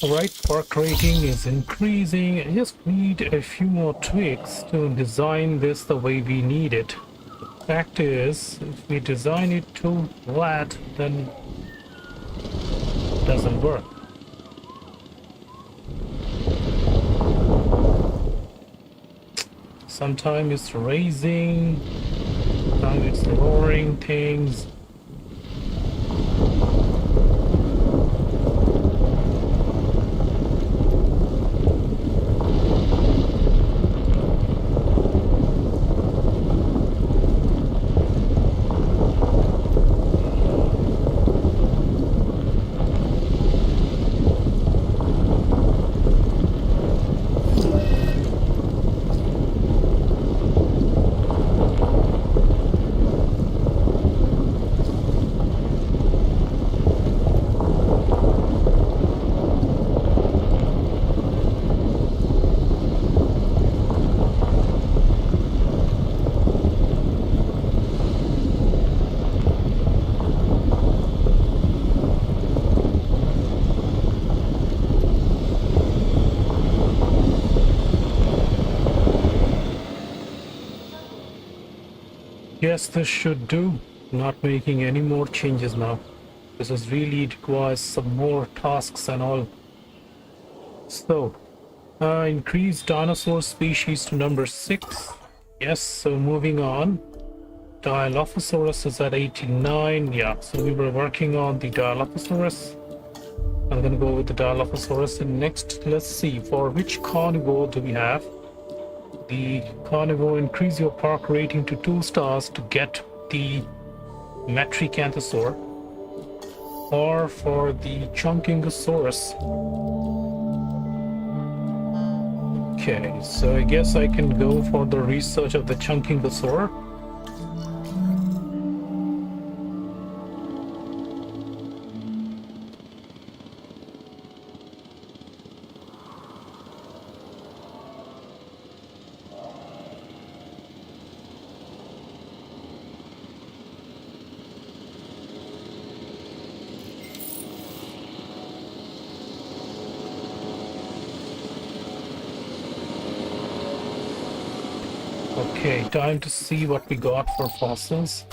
Alright, park rating is increasing. I just need a few more tweaks to design this the way we need it. The fact is, if we design it too flat, then doesn't work. Sometimes it's raising, sometimes it's lowering things. Yes, this should do. Not making any more changes now. This is really requires some more tasks and all. So, increase dinosaur species to number 6. Yes, so moving on. Dilophosaurus is at 89. Yeah, so we were working on the Dilophosaurus. I'm gonna go with the Dilophosaurus. And next, let's see, for which carnivore do we have? The carnivore, increase your park rating to 2 stars to get the Metricanthosaur, or for the Chunkingosaurus. Okay, so I guess I can go for the research of the Chunkingosaur. Okay, time to see what we got for fossils.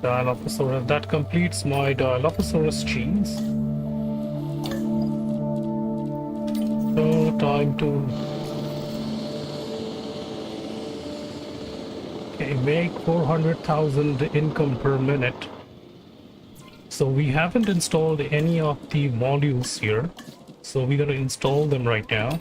Dilophosaurus. That completes my Dilophosaurus genes. So time to make 400,000 income per minute. So we haven't installed any of the modules here, so we're gonna install them right now.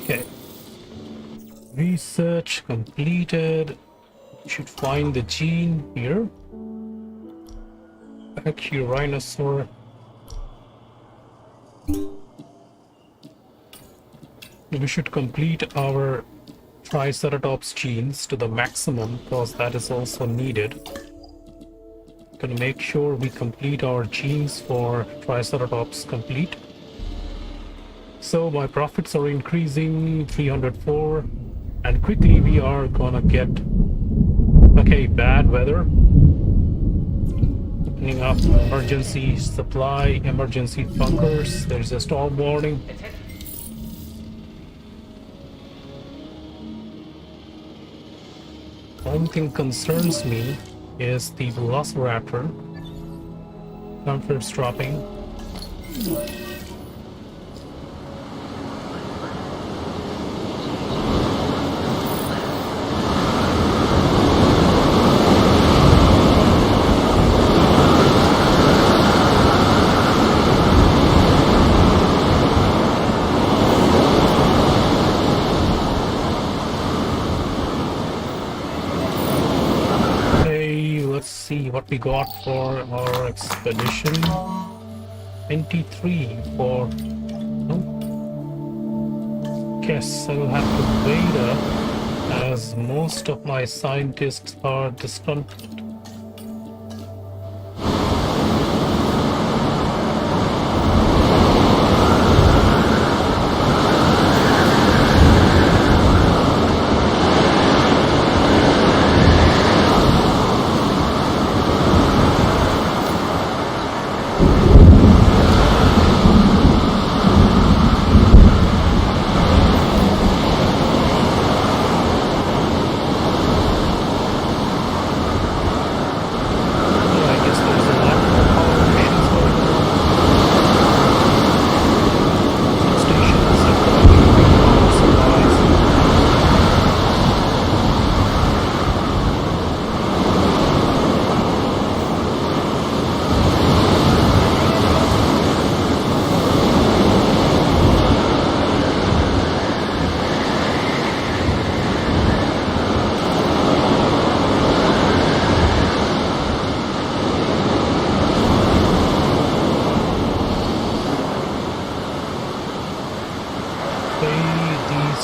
Okay. Research completed. Should find the gene here. Pachyrhinosaur. We should complete our Triceratops genes to the maximum because that is also needed. Gonna make sure we complete our genes for Triceratops complete. So my profits are increasing 304, and quickly we are gonna get bad weather. Opening up emergency supply, emergency bunkers. There's a storm warning. One thing concerns me is the Velociraptor. Comfort's dropping. see what we got for our expedition. 23 for... Oh. Guess I'll have to wait up as most of my scientists are disgruntled.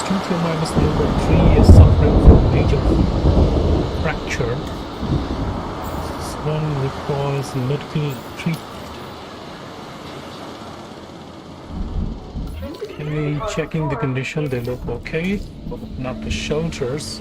Indominus number 3 is suffering from major fracture. This one requires medical treatment. Okay, checking the condition, they look okay. Open up the shelters.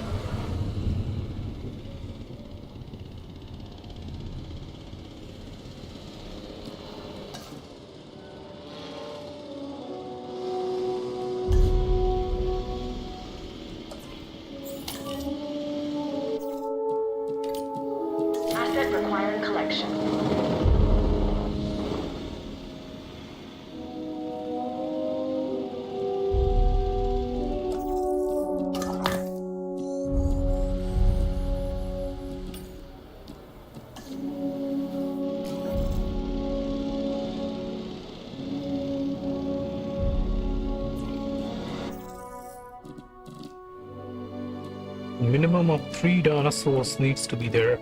Minimum of 3 dinosaurs needs to be there.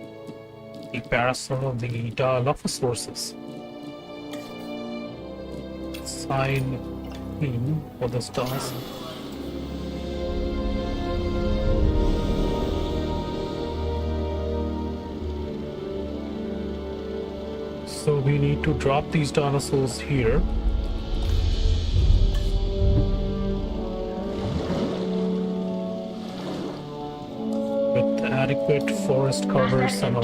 The Parasaurolophus, the Dilophosaurus. Sign in for the stars. So we need to drop these dinosaurs here. Adequate forest covers and all.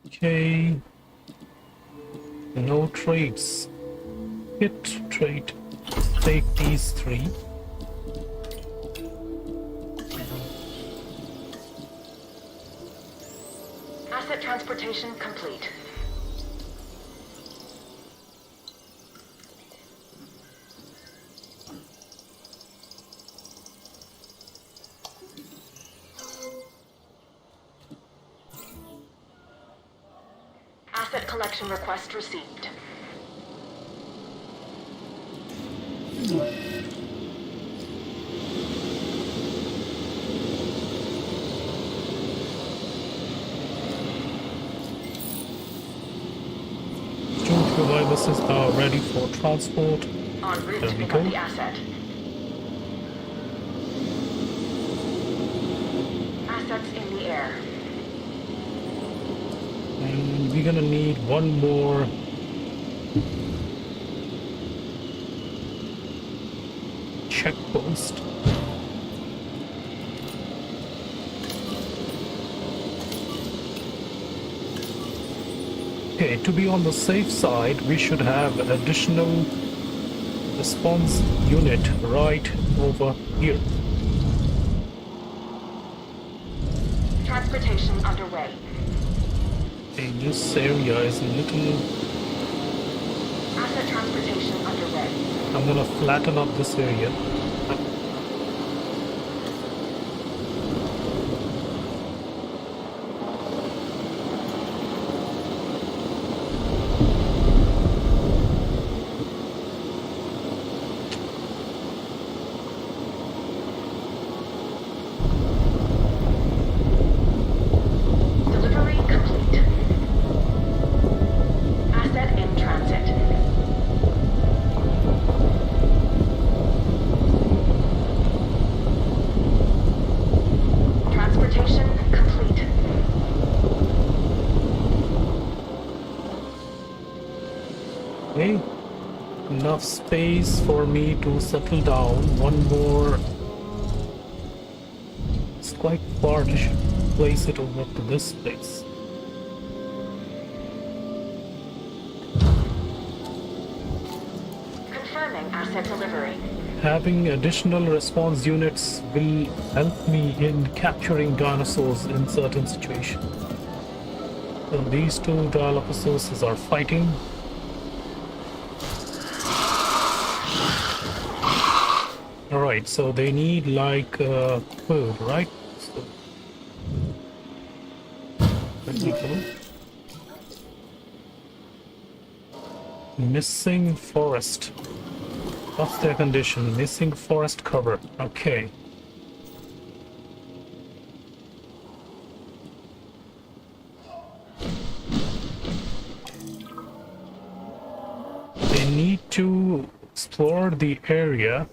Okay. No traits. Hit trait. Take these 3. Asset transportation complete. Asset collection request received. Buses are ready for transport. En route There to we pick go. up the asset. Assets in the air. And we're gonna need one more checkpost. Okay, to be on the safe side, we should have an additional response unit right over here. Transportation underway. Okay, this area is a little... Asset Transportation underway. I'm gonna flatten up this area. Delivery complete. Asset in transit. Transportation complete. Okay. Enough space for me to settle down. One more. It's quite far to place it over to this place. Confirming asset delivery. Having additional response units will help me in capturing dinosaurs in certain situations. So these two Dilophosaurus are fighting. Alright, so they need like food, right? So, let me go. Missing forest. What's their condition? Missing forest cover. Okay. They need to explore the area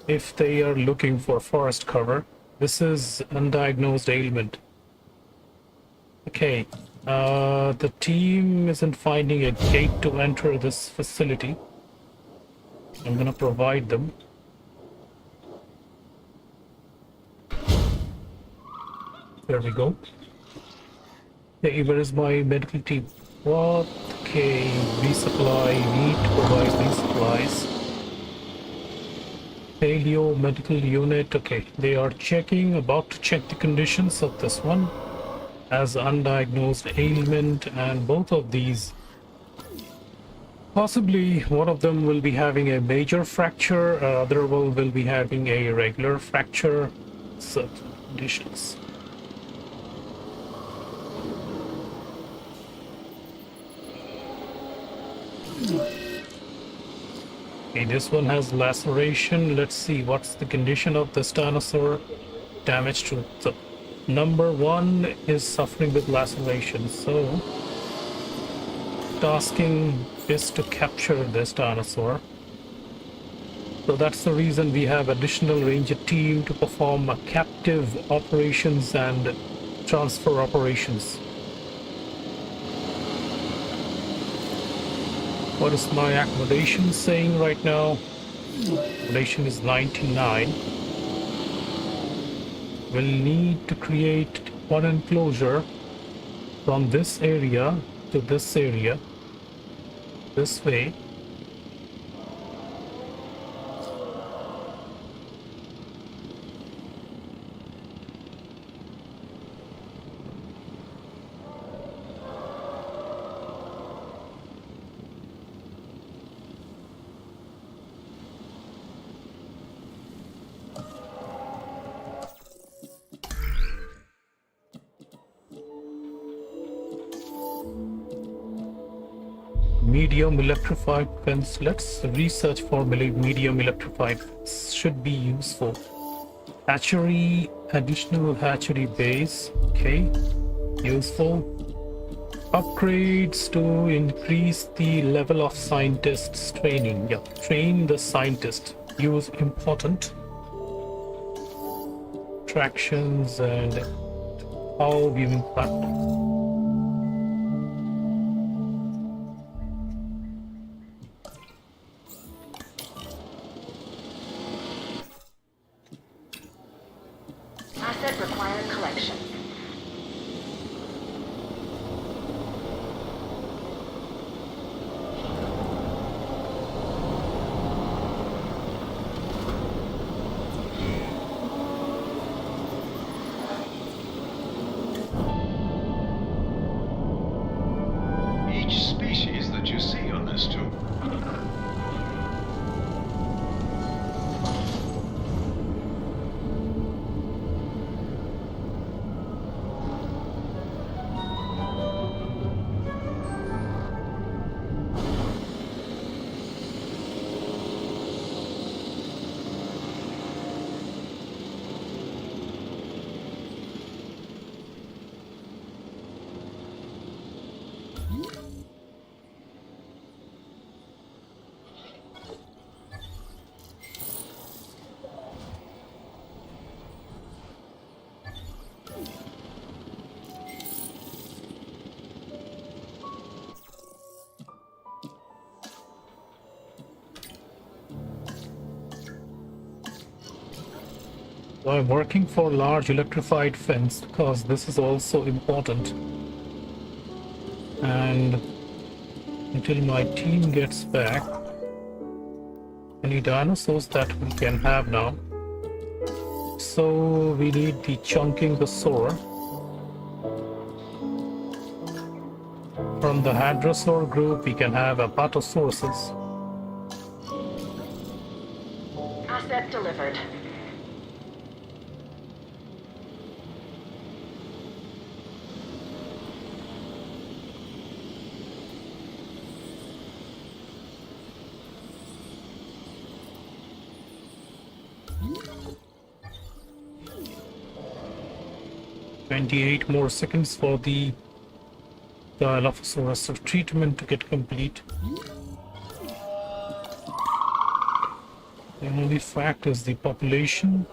if they are looking for forest cover. This is undiagnosed ailment. Okay. The team isn't finding a gate to enter this facility. I'm gonna provide them. There we go. Hey, where is my medical team? What? Okay, resupply. Need to provide resupplies. Paleo medical unit. Okay, they are checking, about to check the conditions of this one as undiagnosed ailment, and both of these, possibly one of them will be having a major fracture, other will be having a regular fracture. Certain conditions. Okay, this one has laceration. Let's see what's the condition of this dinosaur. Damage to the number one is suffering with laceration. So tasking is to capture this dinosaur. So that's the reason we have additional ranger team to perform captive operations and transfer operations. What is my accommodation saying right now? Accommodation is 99. We'll need to create one enclosure from this area to this area, this way. Medium electrified fence. Let's research for medium electrified fence. Should be useful. Hatchery, additional hatchery base. Okay, useful. Upgrades to increase the level of scientists training. Yeah, train the scientist. Use important. Tractions and power viewing platform. Asset requiring collection. I'm working for large electrified fence because this is also important. And until my team gets back, any dinosaurs that we can have now. So we need the chunking the saur. From the hadrosaur group, we can have apatosauruses. Asset delivered. $28 more seconds for the Dilophosaurus treatment to get complete. The only fact is the population.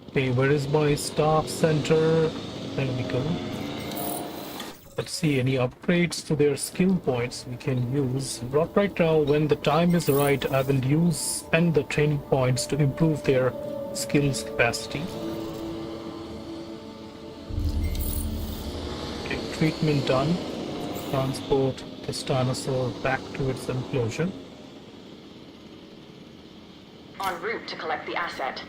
Okay, where is my staff center? There we go. Let's see, any upgrades to their skill points we can use. But right now, when the time is right, I will spend the training points to improve their skills capacity. Okay, treatment done. Transport this dinosaur back to its enclosure. En route to collect the asset.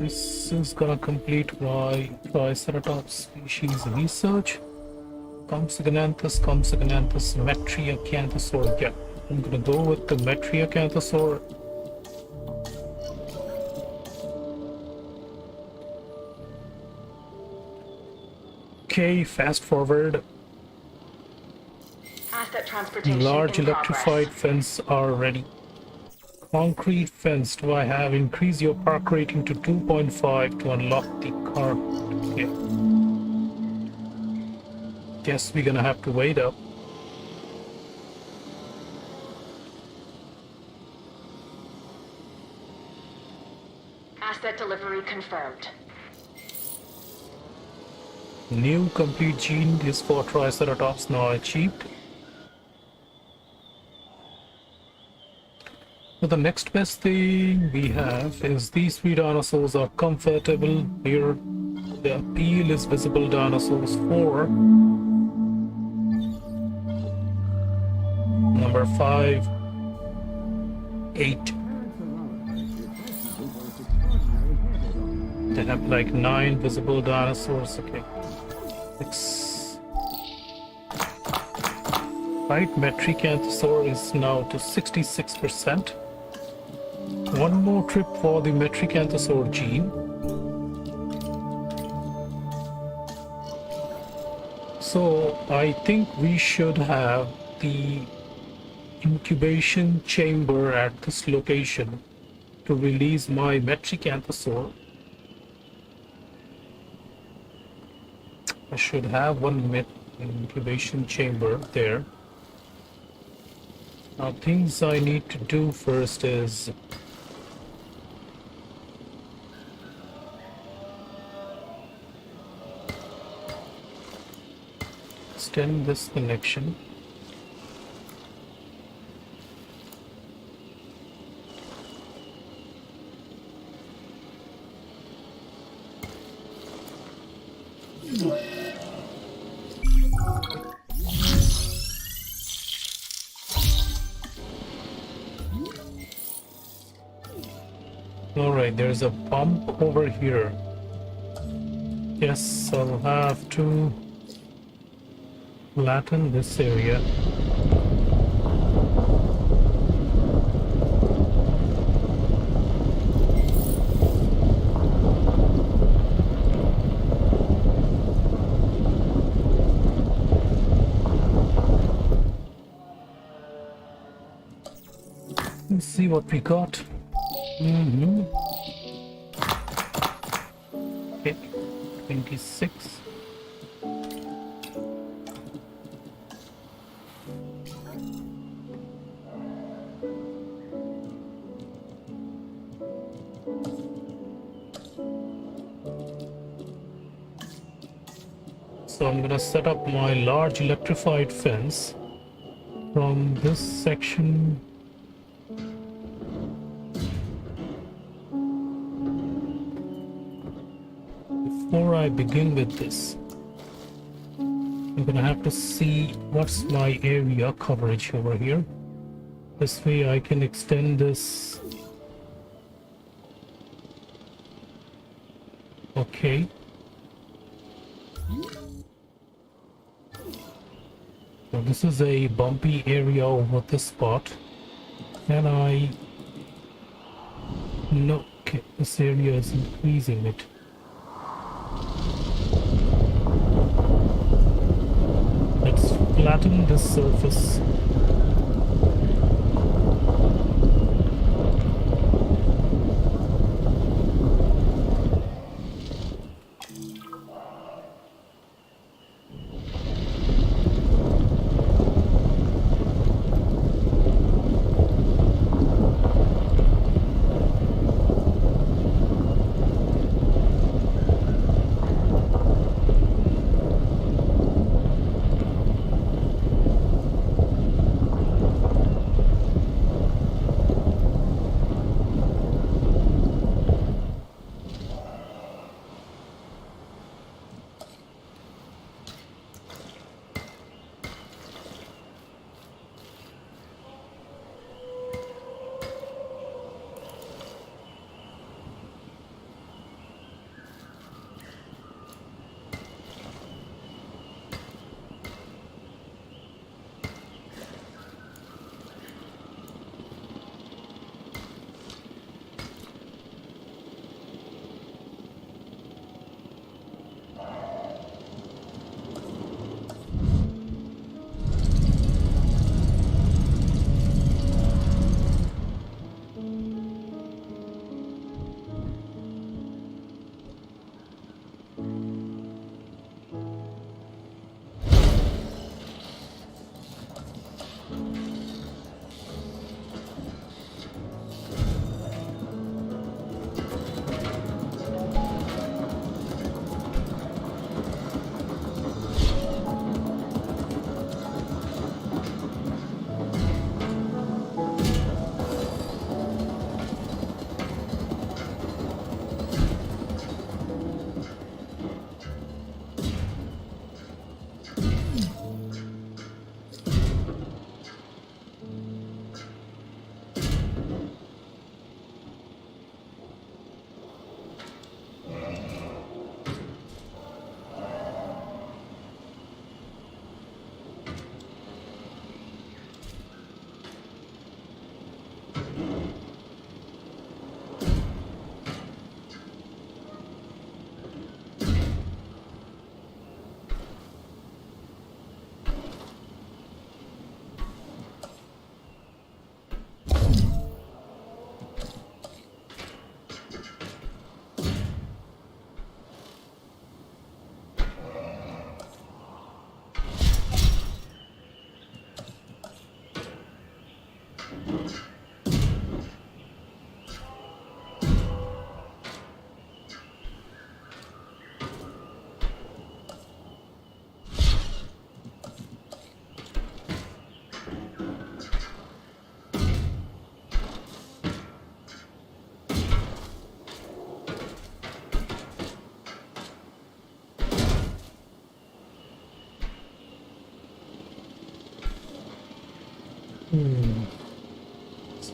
This is gonna complete my Triceratops species research. Compsognathus, Metriacanthosaur. Yeah, I'm gonna go with the Metriacanthosaur. Okay, fast forward. Asset transportation Large in electrified progress. fence are ready. Concrete fence. Do I have increase your park rating to 2.5 to unlock the car? Okay. Guess we're gonna have to wait up. Asset delivery confirmed. New complete gene is for Triceratops now achieved. So the next best thing we have is these three dinosaurs are comfortable. Here the appeal is visible dinosaurs 4. Number 5, 8. They have like 9 visible dinosaurs. Okay. 6. Right, Metricanthosaur is now to 66%. One more trip for the Metricanthosaur gene. So I think we should have the incubation chamber at this location to release my Metricanthosaur. I should have one incubation chamber there. Now things I need to do first is extend this connection. Alright, there's a bump over here. Yes, I'll have to flatten this area. Let's see what we got. Okay, 26. So I'm gonna set up my large electrified fence from this section. Before I begin with this, I'm gonna have to see what's my area coverage over here. This way I can extend this. Okay. So this is a bumpy area over this spot. Can I... No, okay, this area is increasing it. Let's flatten this surface.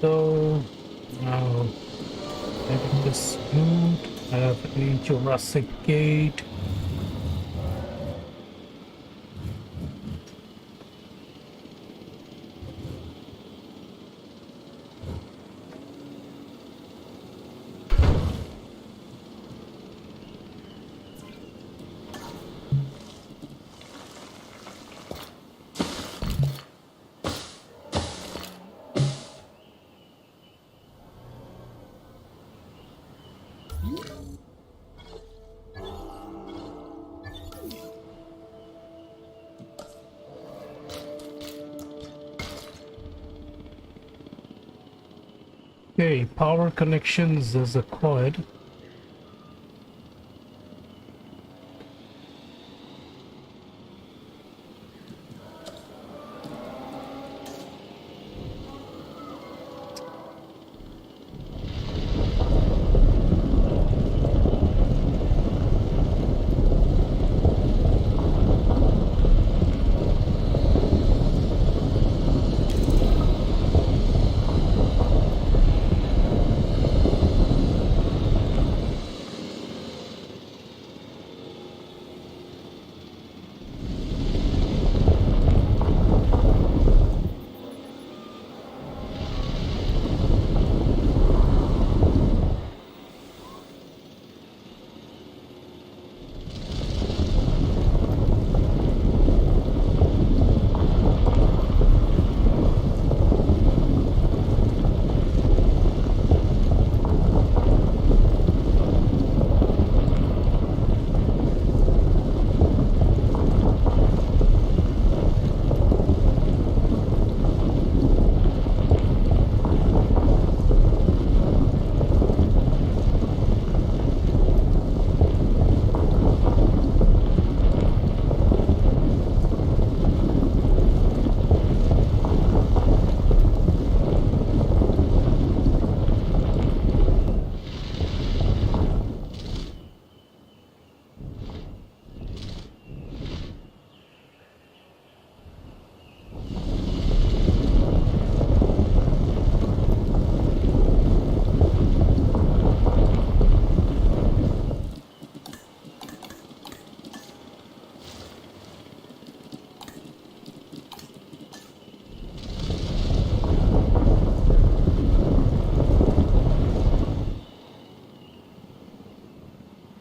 So now having this smooth, I have a Jurassic gate. Okay, power connections is acquired.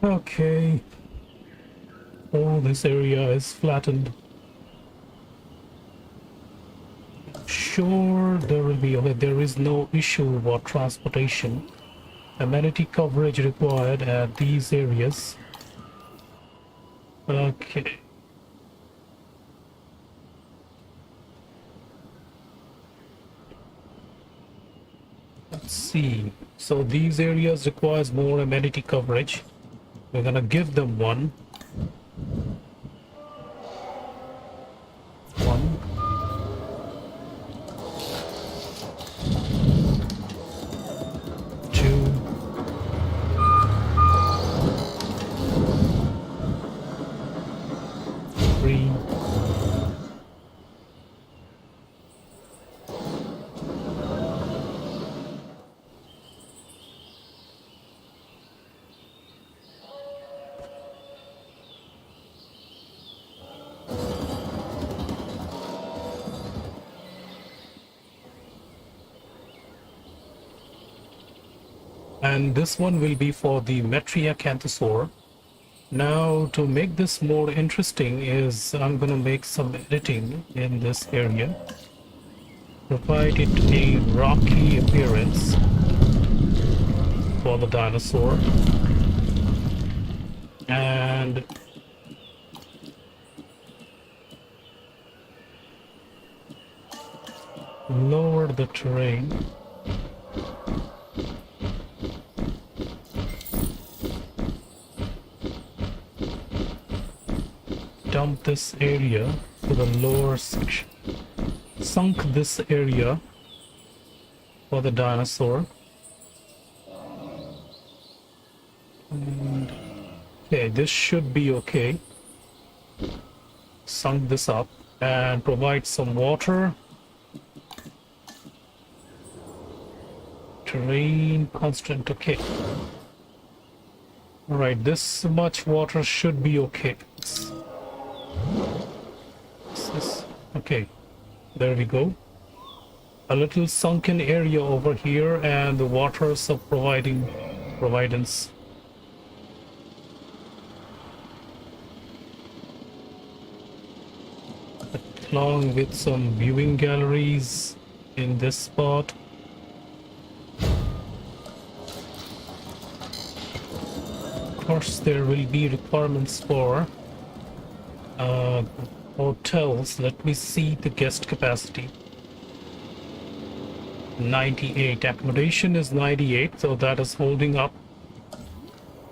Okay. All this area is flattened. Sure, there will be. Okay, there is no issue about transportation. Amenity coverage required at these areas. Okay. Let's see. So these areas requires more amenity coverage. We're gonna give them one. And this one will be for the Metriacanthosaur. Now, to make this more interesting is I'm going to make some editing in this area. Provide it a rocky appearance for the dinosaur. And lower the terrain. Dump this area to the lower section. Sunk this area for the dinosaur. And, okay, this should be okay. Sunk this up and provide some water. Terrain constant, okay. Alright, this much water should be okay. Okay, there we go. A little sunken area over here and the water providence. Along with some viewing galleries in this spot. Of course, there will be requirements for hotels. Let me see the guest capacity. 98. Accommodation is 98, so that is holding up.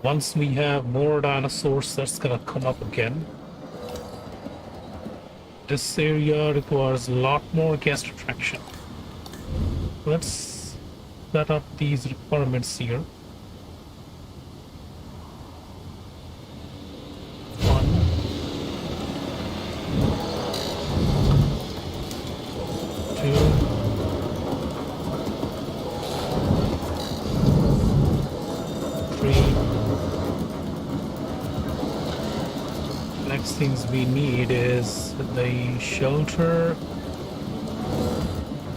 Once we have more dinosaurs, that's gonna come up again. This area requires a lot more guest attraction. Let's set up these requirements here. 1, 2, 3. Next things we need is the shelter.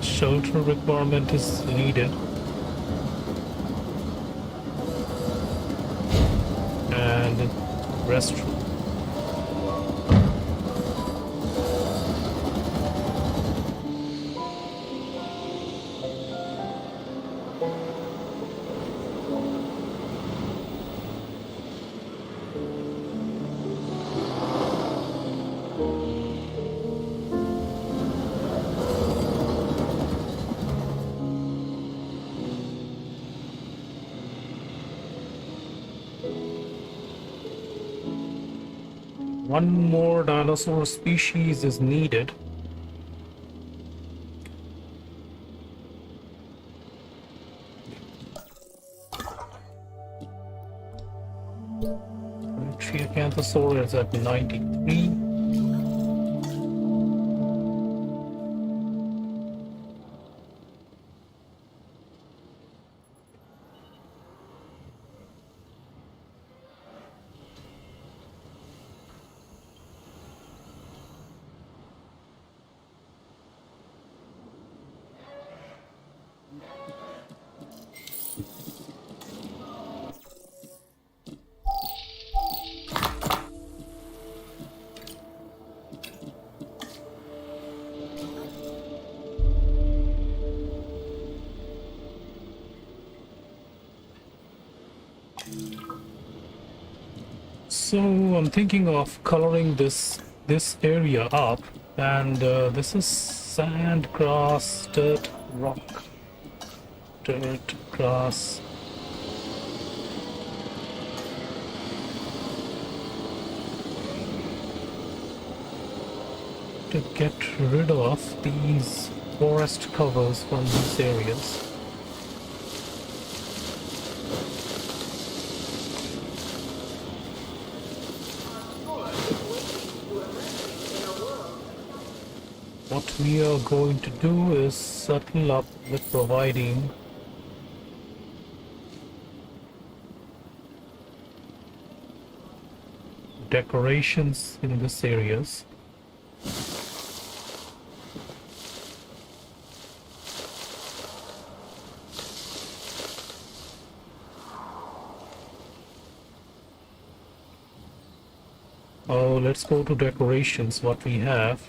Shelter requirement is needed. And restroom. One more dinosaur species is needed. Triacanthosaur is at 93. So I'm thinking of coloring this area up, and this is sand, grass, dirt, rock, dirt, grass. To get rid of these forest covers from these areas. What we are going to do is settle up with providing decorations in these areas. Oh, let's go to decorations, what we have.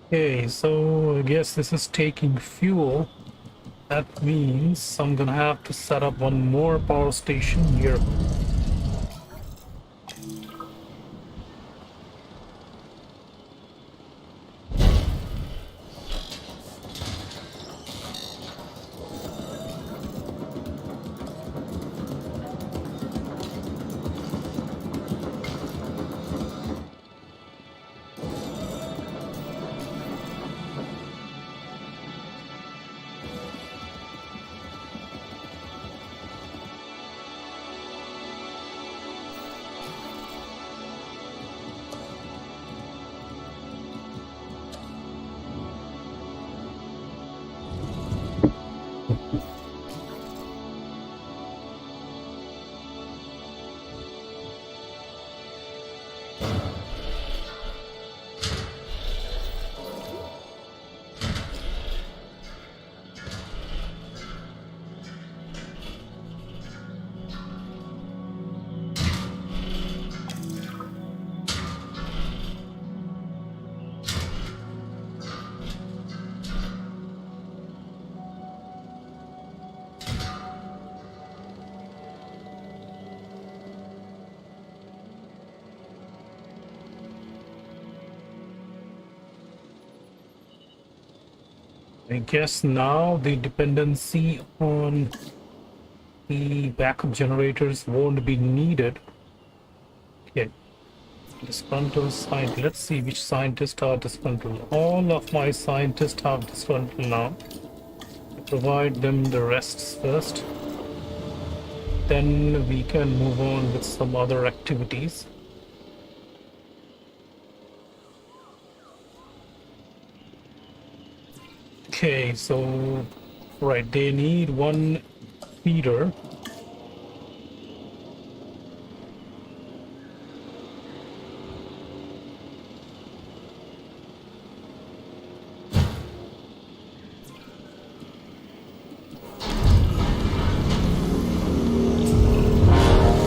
Okay, so I guess this is taking fuel. That means I'm gonna have to set up one more power station here. I guess now the dependency on the backup generators won't be needed. Okay, disgruntled scientist. Let's see which scientists are disgruntled. All of my scientists are disgruntled now. Provide them the rests first. Then we can move on with some other activities. Okay, so right, they need one feeder.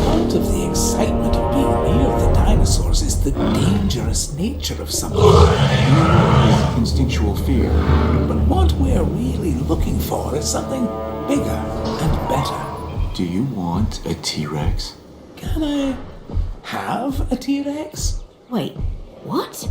Part of the excitement of being near the dinosaurs is the dangerous nature of something. Instinctual fear. But what we're really looking for is something bigger and better. Do you want a T-Rex? Can I have a T-Rex? Wait, what?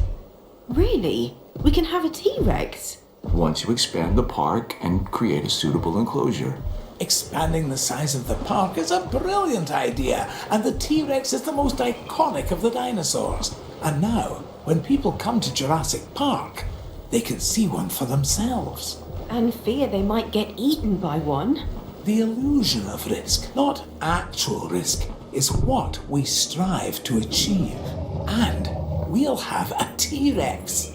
Really? We can have a T-Rex? Once you expand the park and create a suitable enclosure. Expanding the size of the park is a brilliant idea, and the T-Rex is the most iconic of the dinosaurs. And now, when people come to Jurassic Park, they can see one for themselves. And fear they might get eaten by one. The illusion of risk, not actual risk, is what we strive to achieve. And we'll have a T-Rex.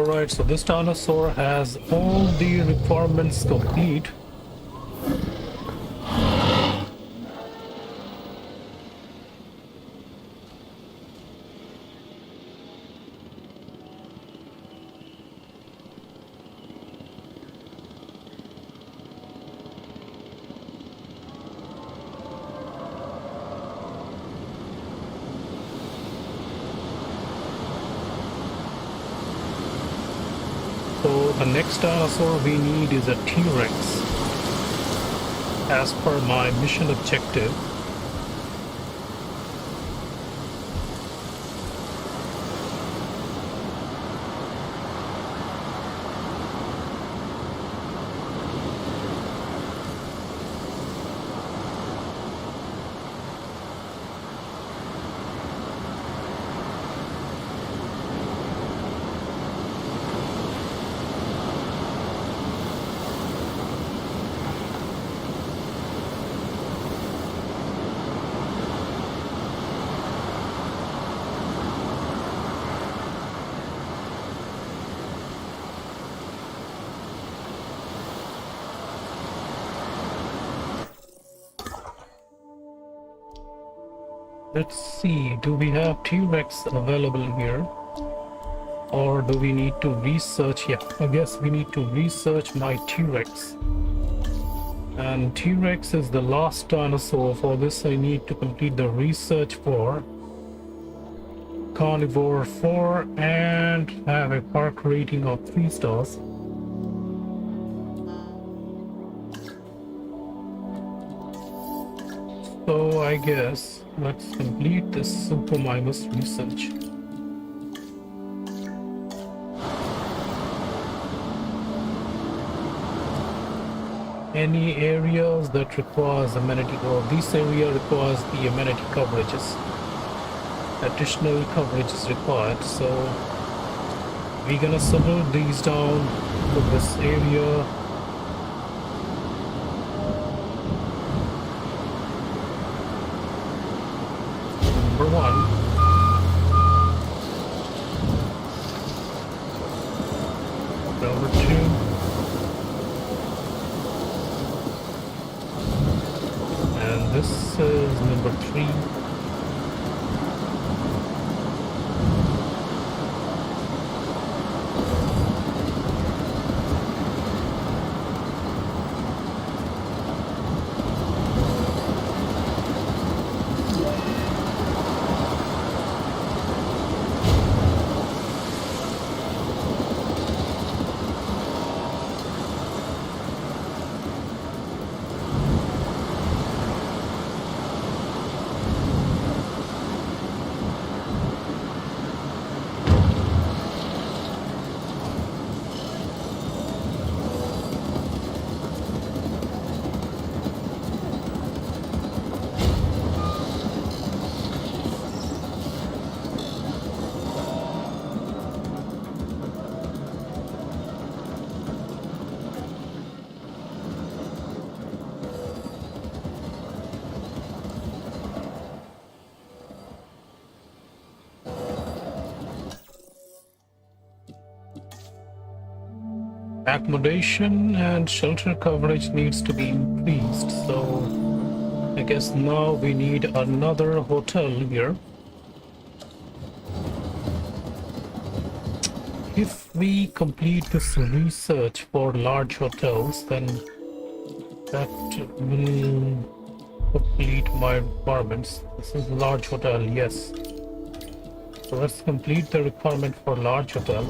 Alright, so this dinosaur has all the requirements complete. So the next dinosaur we need is a T-Rex, as per my mission objective. Let's see, do we have T-Rex available here? Or do we need to research? Yeah, I guess we need to research my T-Rex. And T-Rex is the last dinosaur. For this I need to complete the research for Carnivore 4 and have a park rating of 3 stars. So I guess let's complete this super minus research. Any areas that requires amenity, or this area requires the amenity coverages. Additional coverage is required, so we're gonna subvert these down to this area. Number 1. Number 2. And this is number 3. Accommodation and shelter coverage needs to be increased, so I guess now we need another hotel here. If we complete this research for large hotels, then that will complete my requirements. This is a large hotel, yes. So let's complete the requirement for large hotel.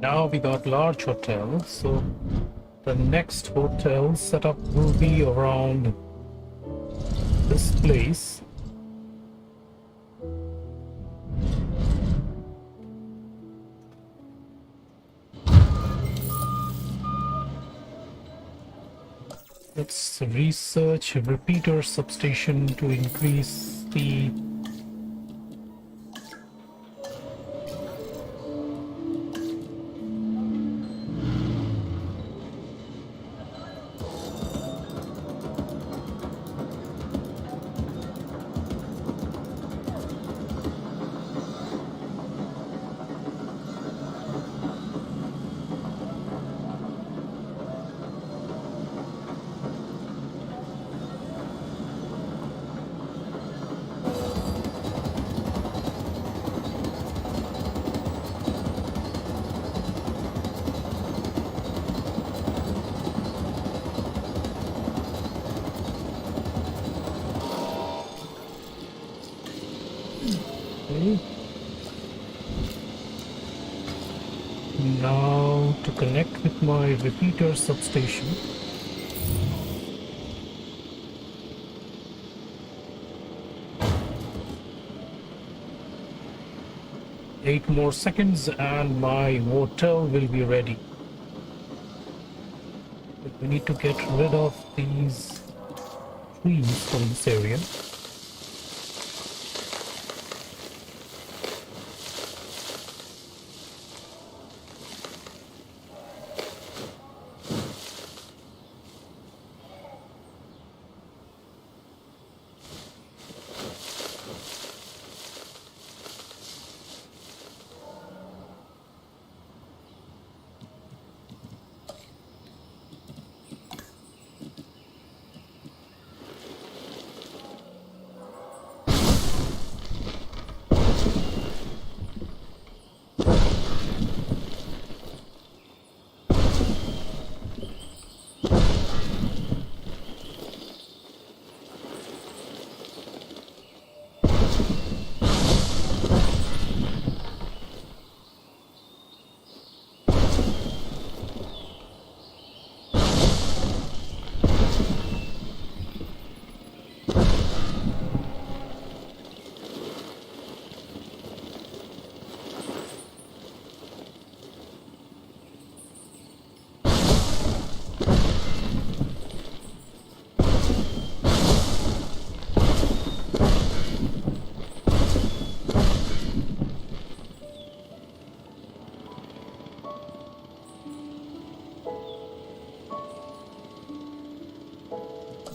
Now we got large hotel, so the next hotel setup will be around this place. Let's research a repeater substation to increase the okay. Now to connect with my repeater substation. Eight more seconds and my hotel will be ready. But we need to get rid of these trees from this area.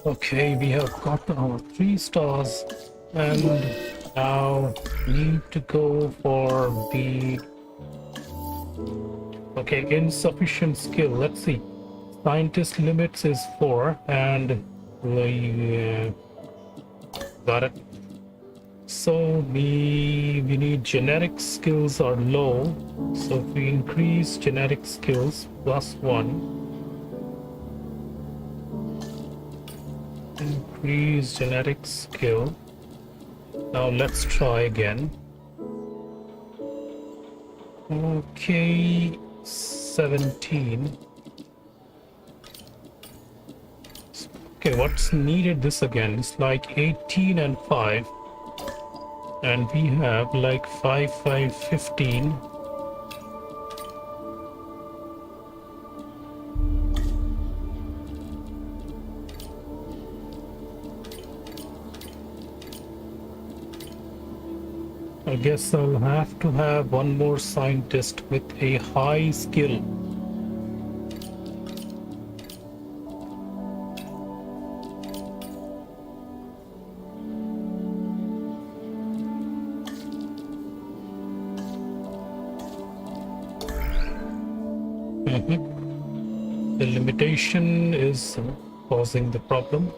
Okay, we have got our 3 stars and now need to go for the insufficient skill. Let's see. Scientist limits is 4 and we got it. So we need genetic skills are low. So if we increase genetic skills +1. Increase genetic skill. Now let's try again. Okay, 17. Okay, what's needed this again? It's like 18 and 5. And we have like 5, 5, 15. I guess I'll have to have one more scientist with a high skill. The limitation is causing the problem.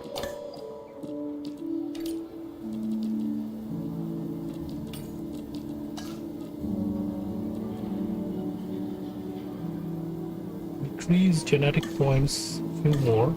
Increase genetic points, few more.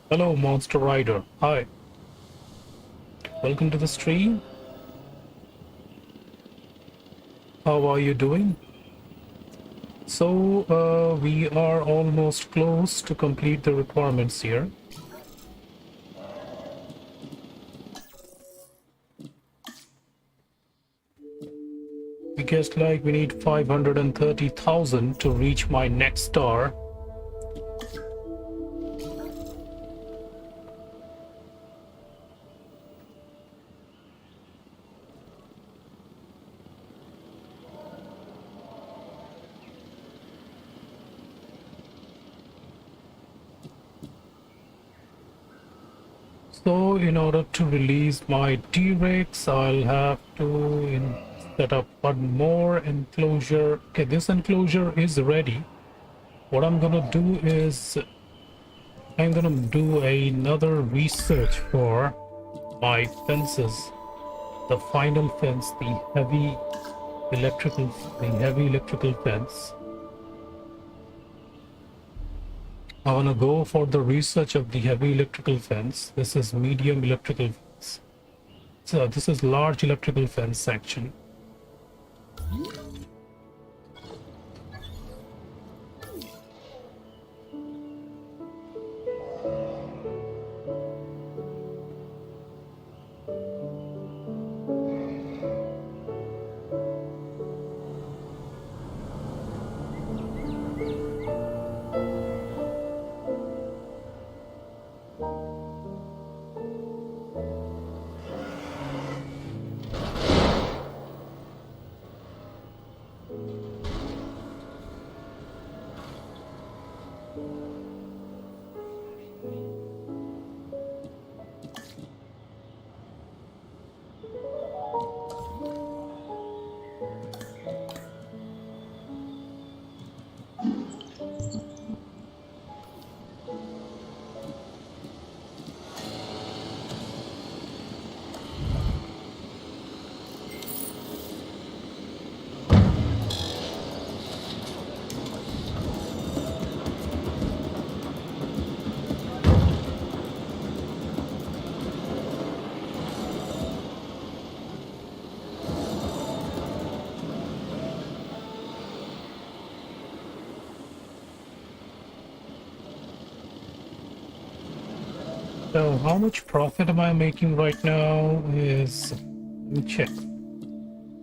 Hello, Monster Rider. Hi. Welcome to the stream. How are you doing? So, we are almost close to complete the requirements here. We guess like we need 530,000 to reach my next star. So in order to release my T-Rex, I'll have to set up one more enclosure. Okay, this enclosure is ready. What I'm gonna do is I'm gonna do another research for my fences. The final fence, the heavy electrical fence. I want to go for the research of the heavy electrical fence. This is medium electrical fence. So this is large electrical fence section. So how much profit am I making right now is, let me check,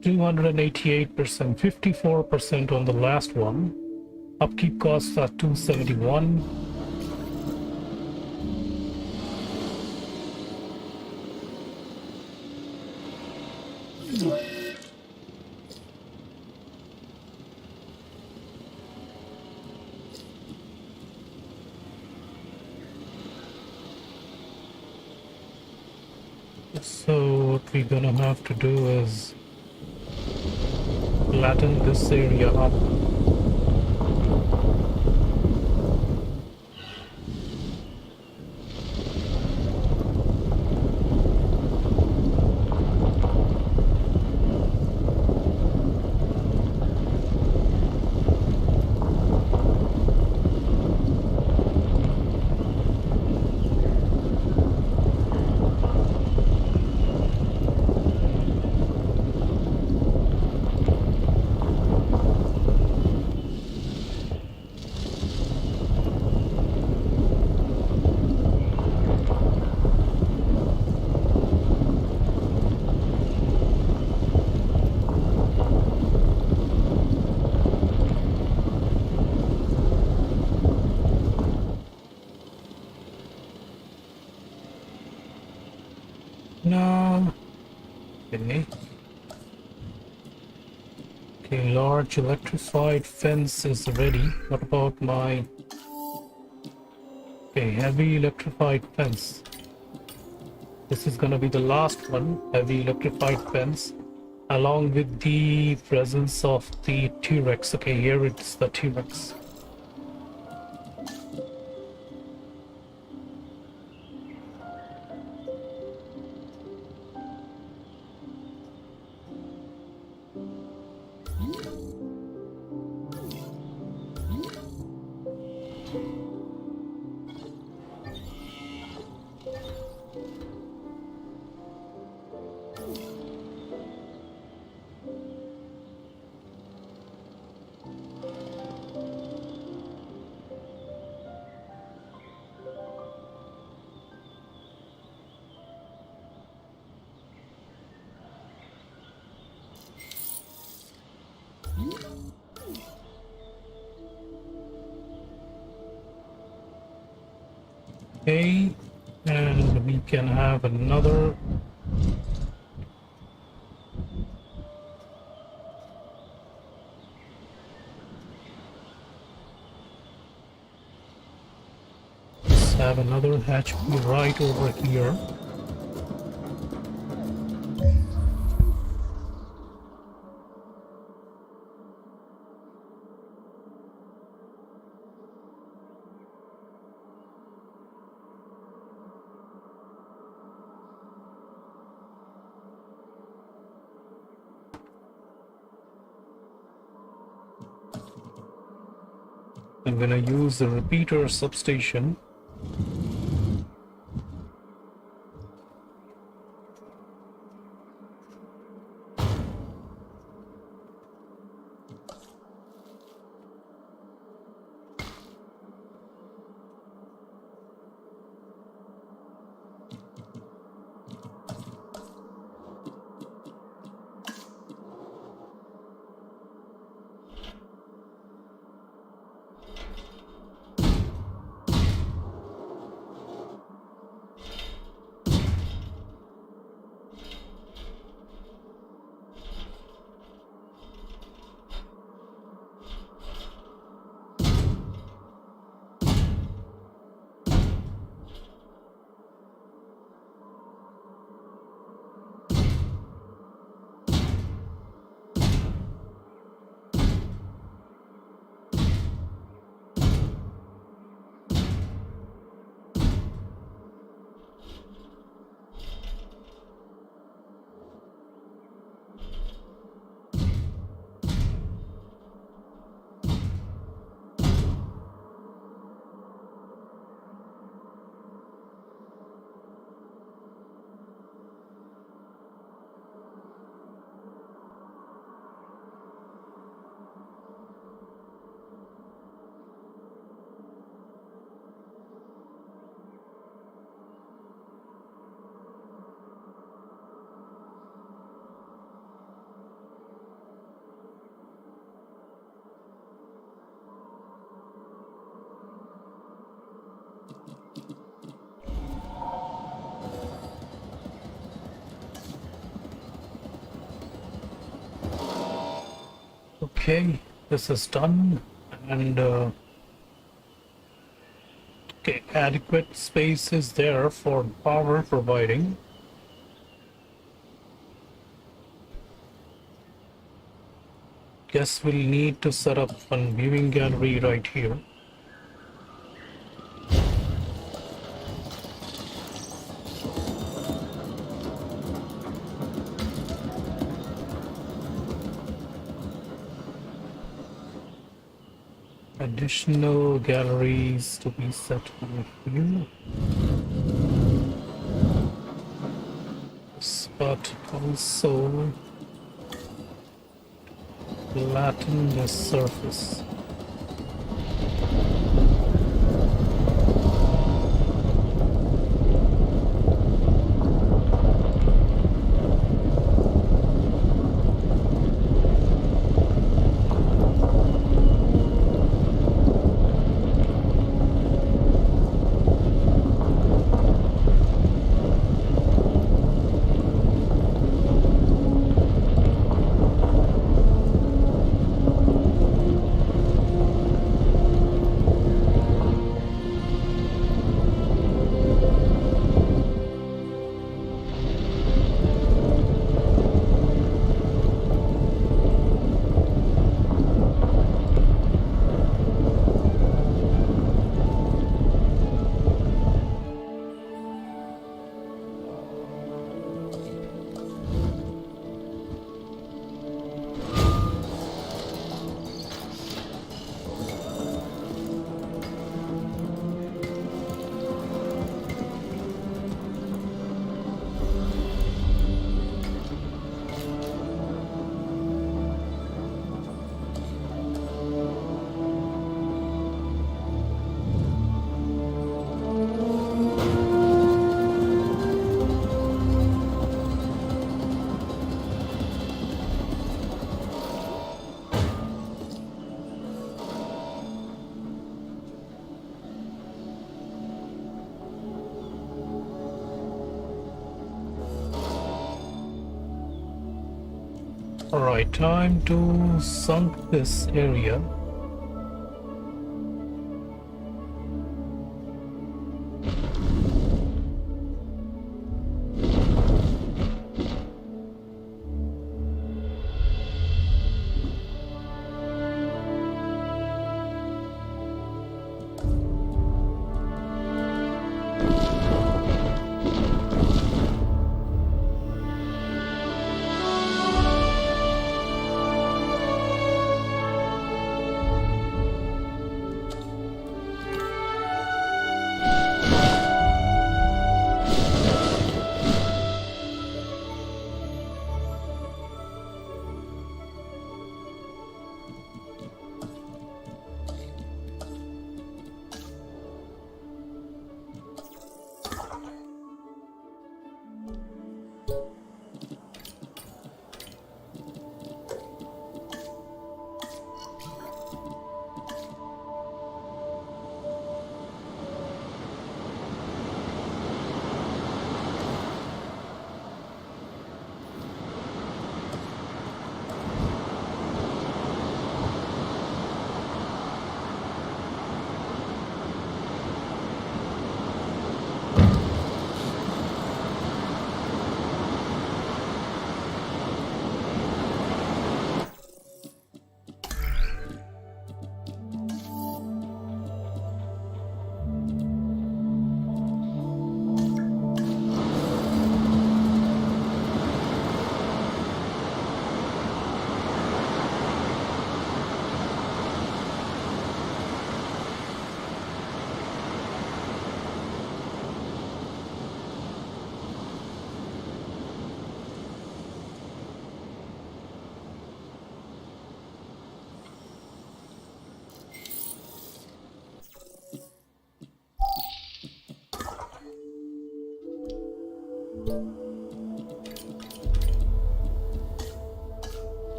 288%, 54% on the last one. Upkeep costs are 271. So what we're gonna have to do is flatten this area up. No. Okay. Okay, large electrified fence is ready. What about my... Okay, heavy electrified fence. This is gonna be the last one, heavy electrified fence, along with the presence of the T-Rex. Okay, here it's the T-Rex. Okay, and we can have another. Let's have another hatchway right over here. I'm gonna use the repeater substation. Okay, this is done, and okay, adequate space is there for power providing. Guess we'll need to set up a viewing gallery right here. Additional galleries to be set over here. But also flatten the surface. Alright, time to sunk this area.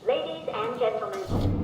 Ladies and gentlemen,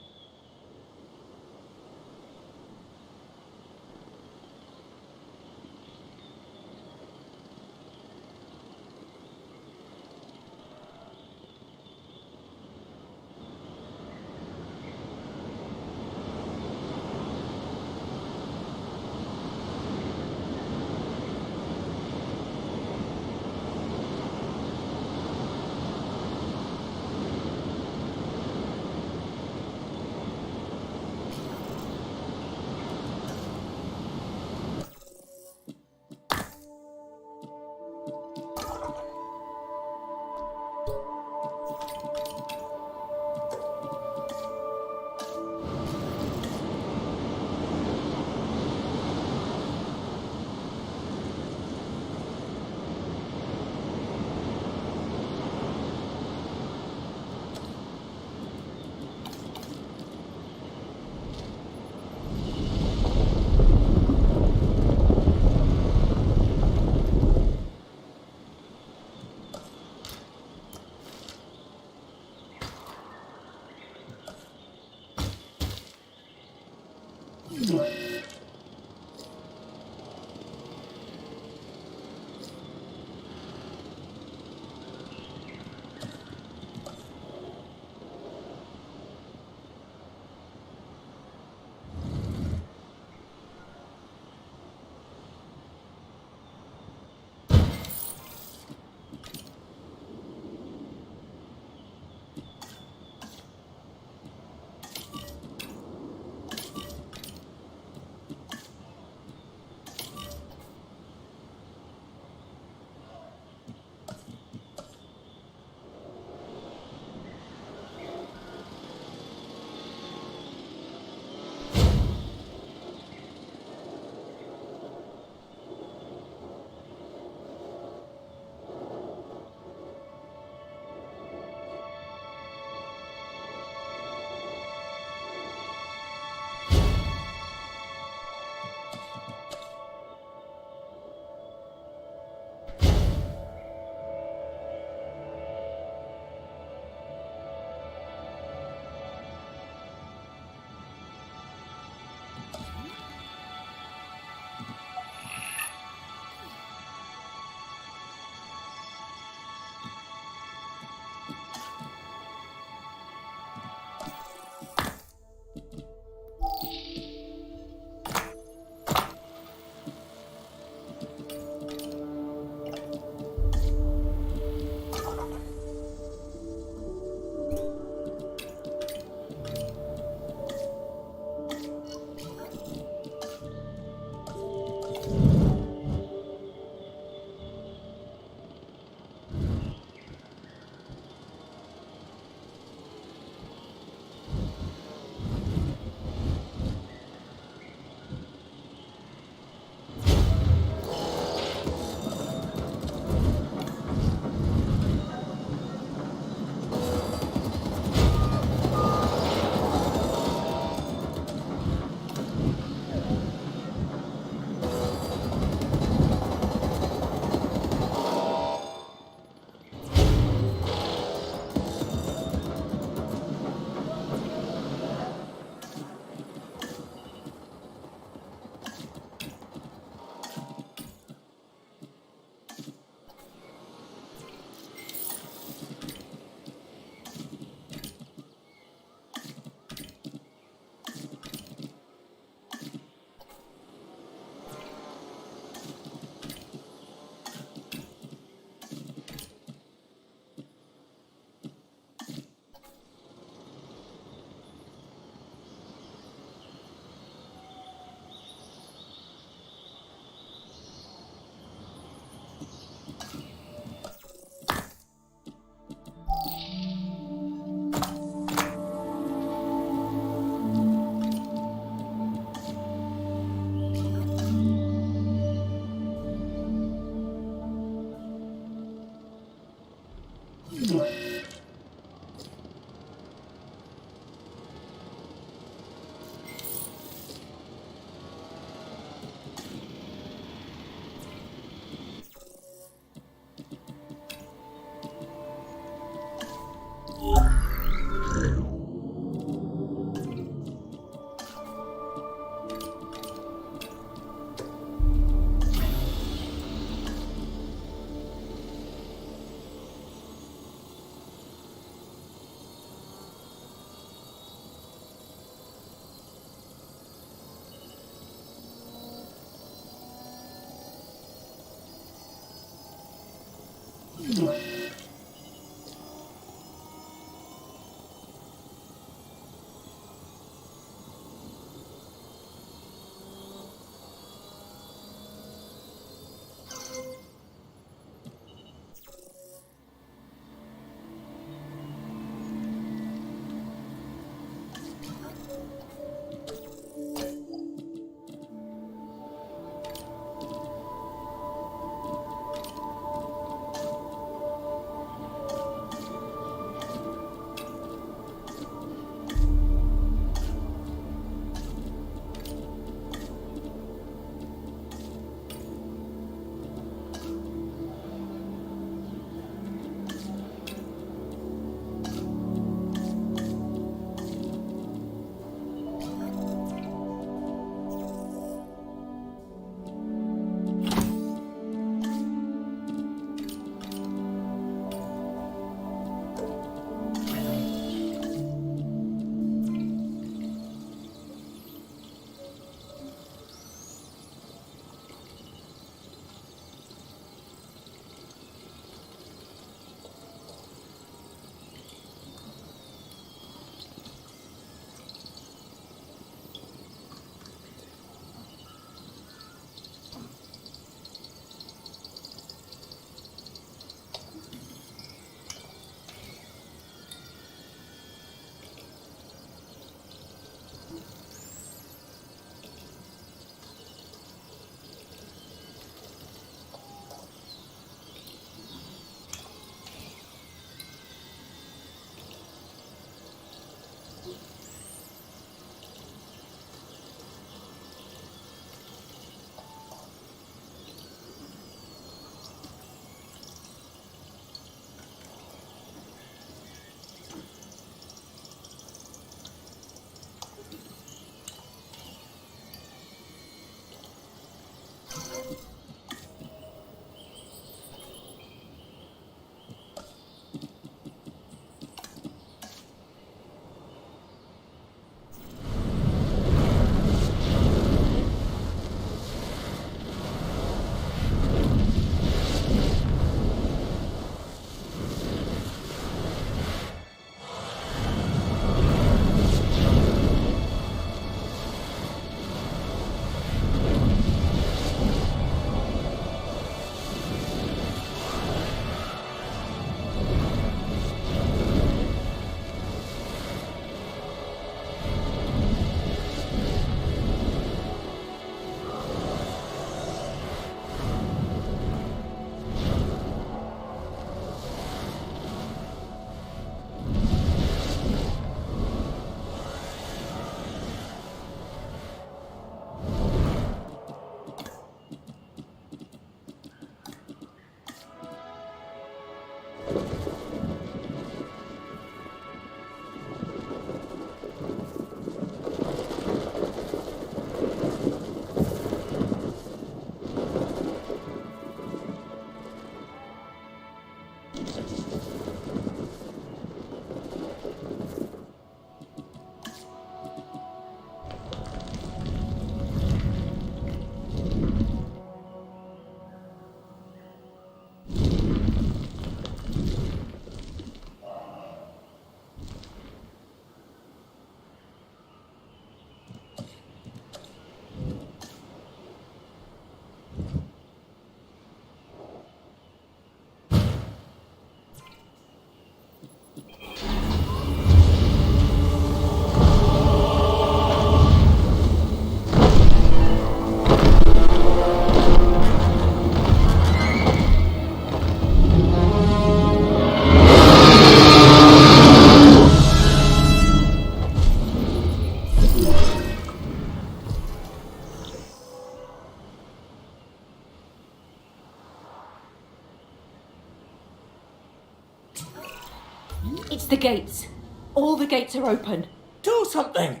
It's the gates. All the gates are open. Do something!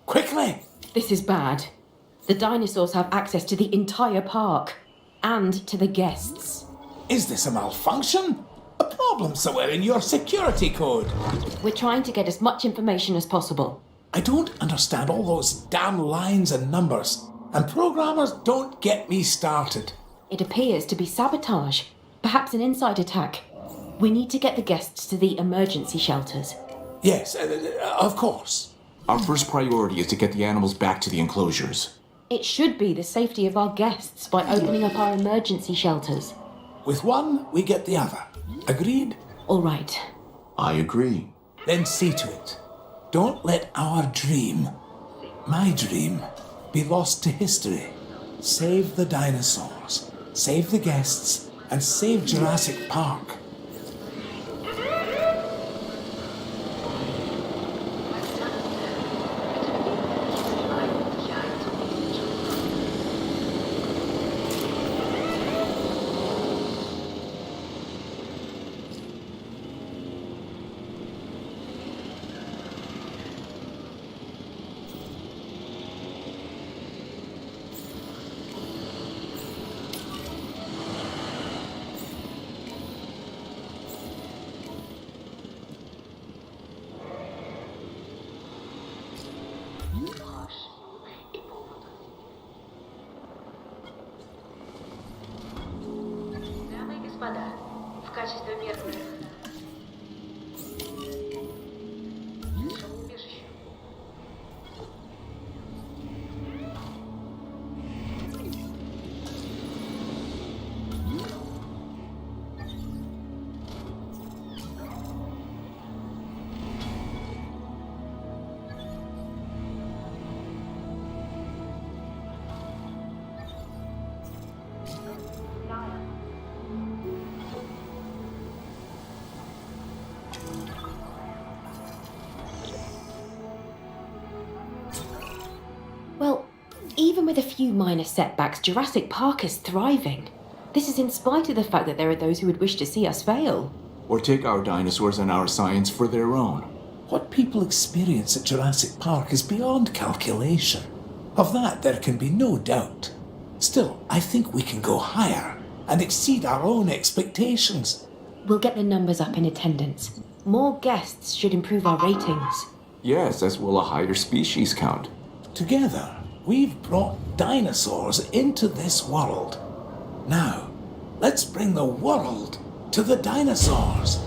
Quickly! This is bad. The dinosaurs have access to the entire park. And to the guests. Is this a malfunction? A problem somewhere in your security code? We're trying to get as much information as possible. I don't understand all those damn lines and numbers. And programmers don't get me started. It appears to be sabotage. Perhaps an inside attack. We need to get the guests to the emergency shelters. Yes, of course. Our first priority is to get the animals back to the enclosures. It should be the safety of our guests by opening up our emergency shelters. With one, we get the other. Agreed? All right. I agree. Then see to it. Don't let our dream, my dream, be lost to history. Save the dinosaurs, save the guests, and save Jurassic Park. Дамы и господа, в качестве первых убежище. Well, even with a few minor setbacks, Jurassic Park is thriving. This is in spite of the fact that there are those who would wish to see us fail. Or take our dinosaurs and our science for their own. What people experience at Jurassic Park is beyond calculation. Of that, there can be no doubt. Still, I think we can go higher and exceed our own expectations. We'll get the numbers up in attendance. More guests should improve our ratings. Yes, as will a higher species count. Together, we've brought dinosaurs into this world. Now, let's bring the world to the dinosaurs.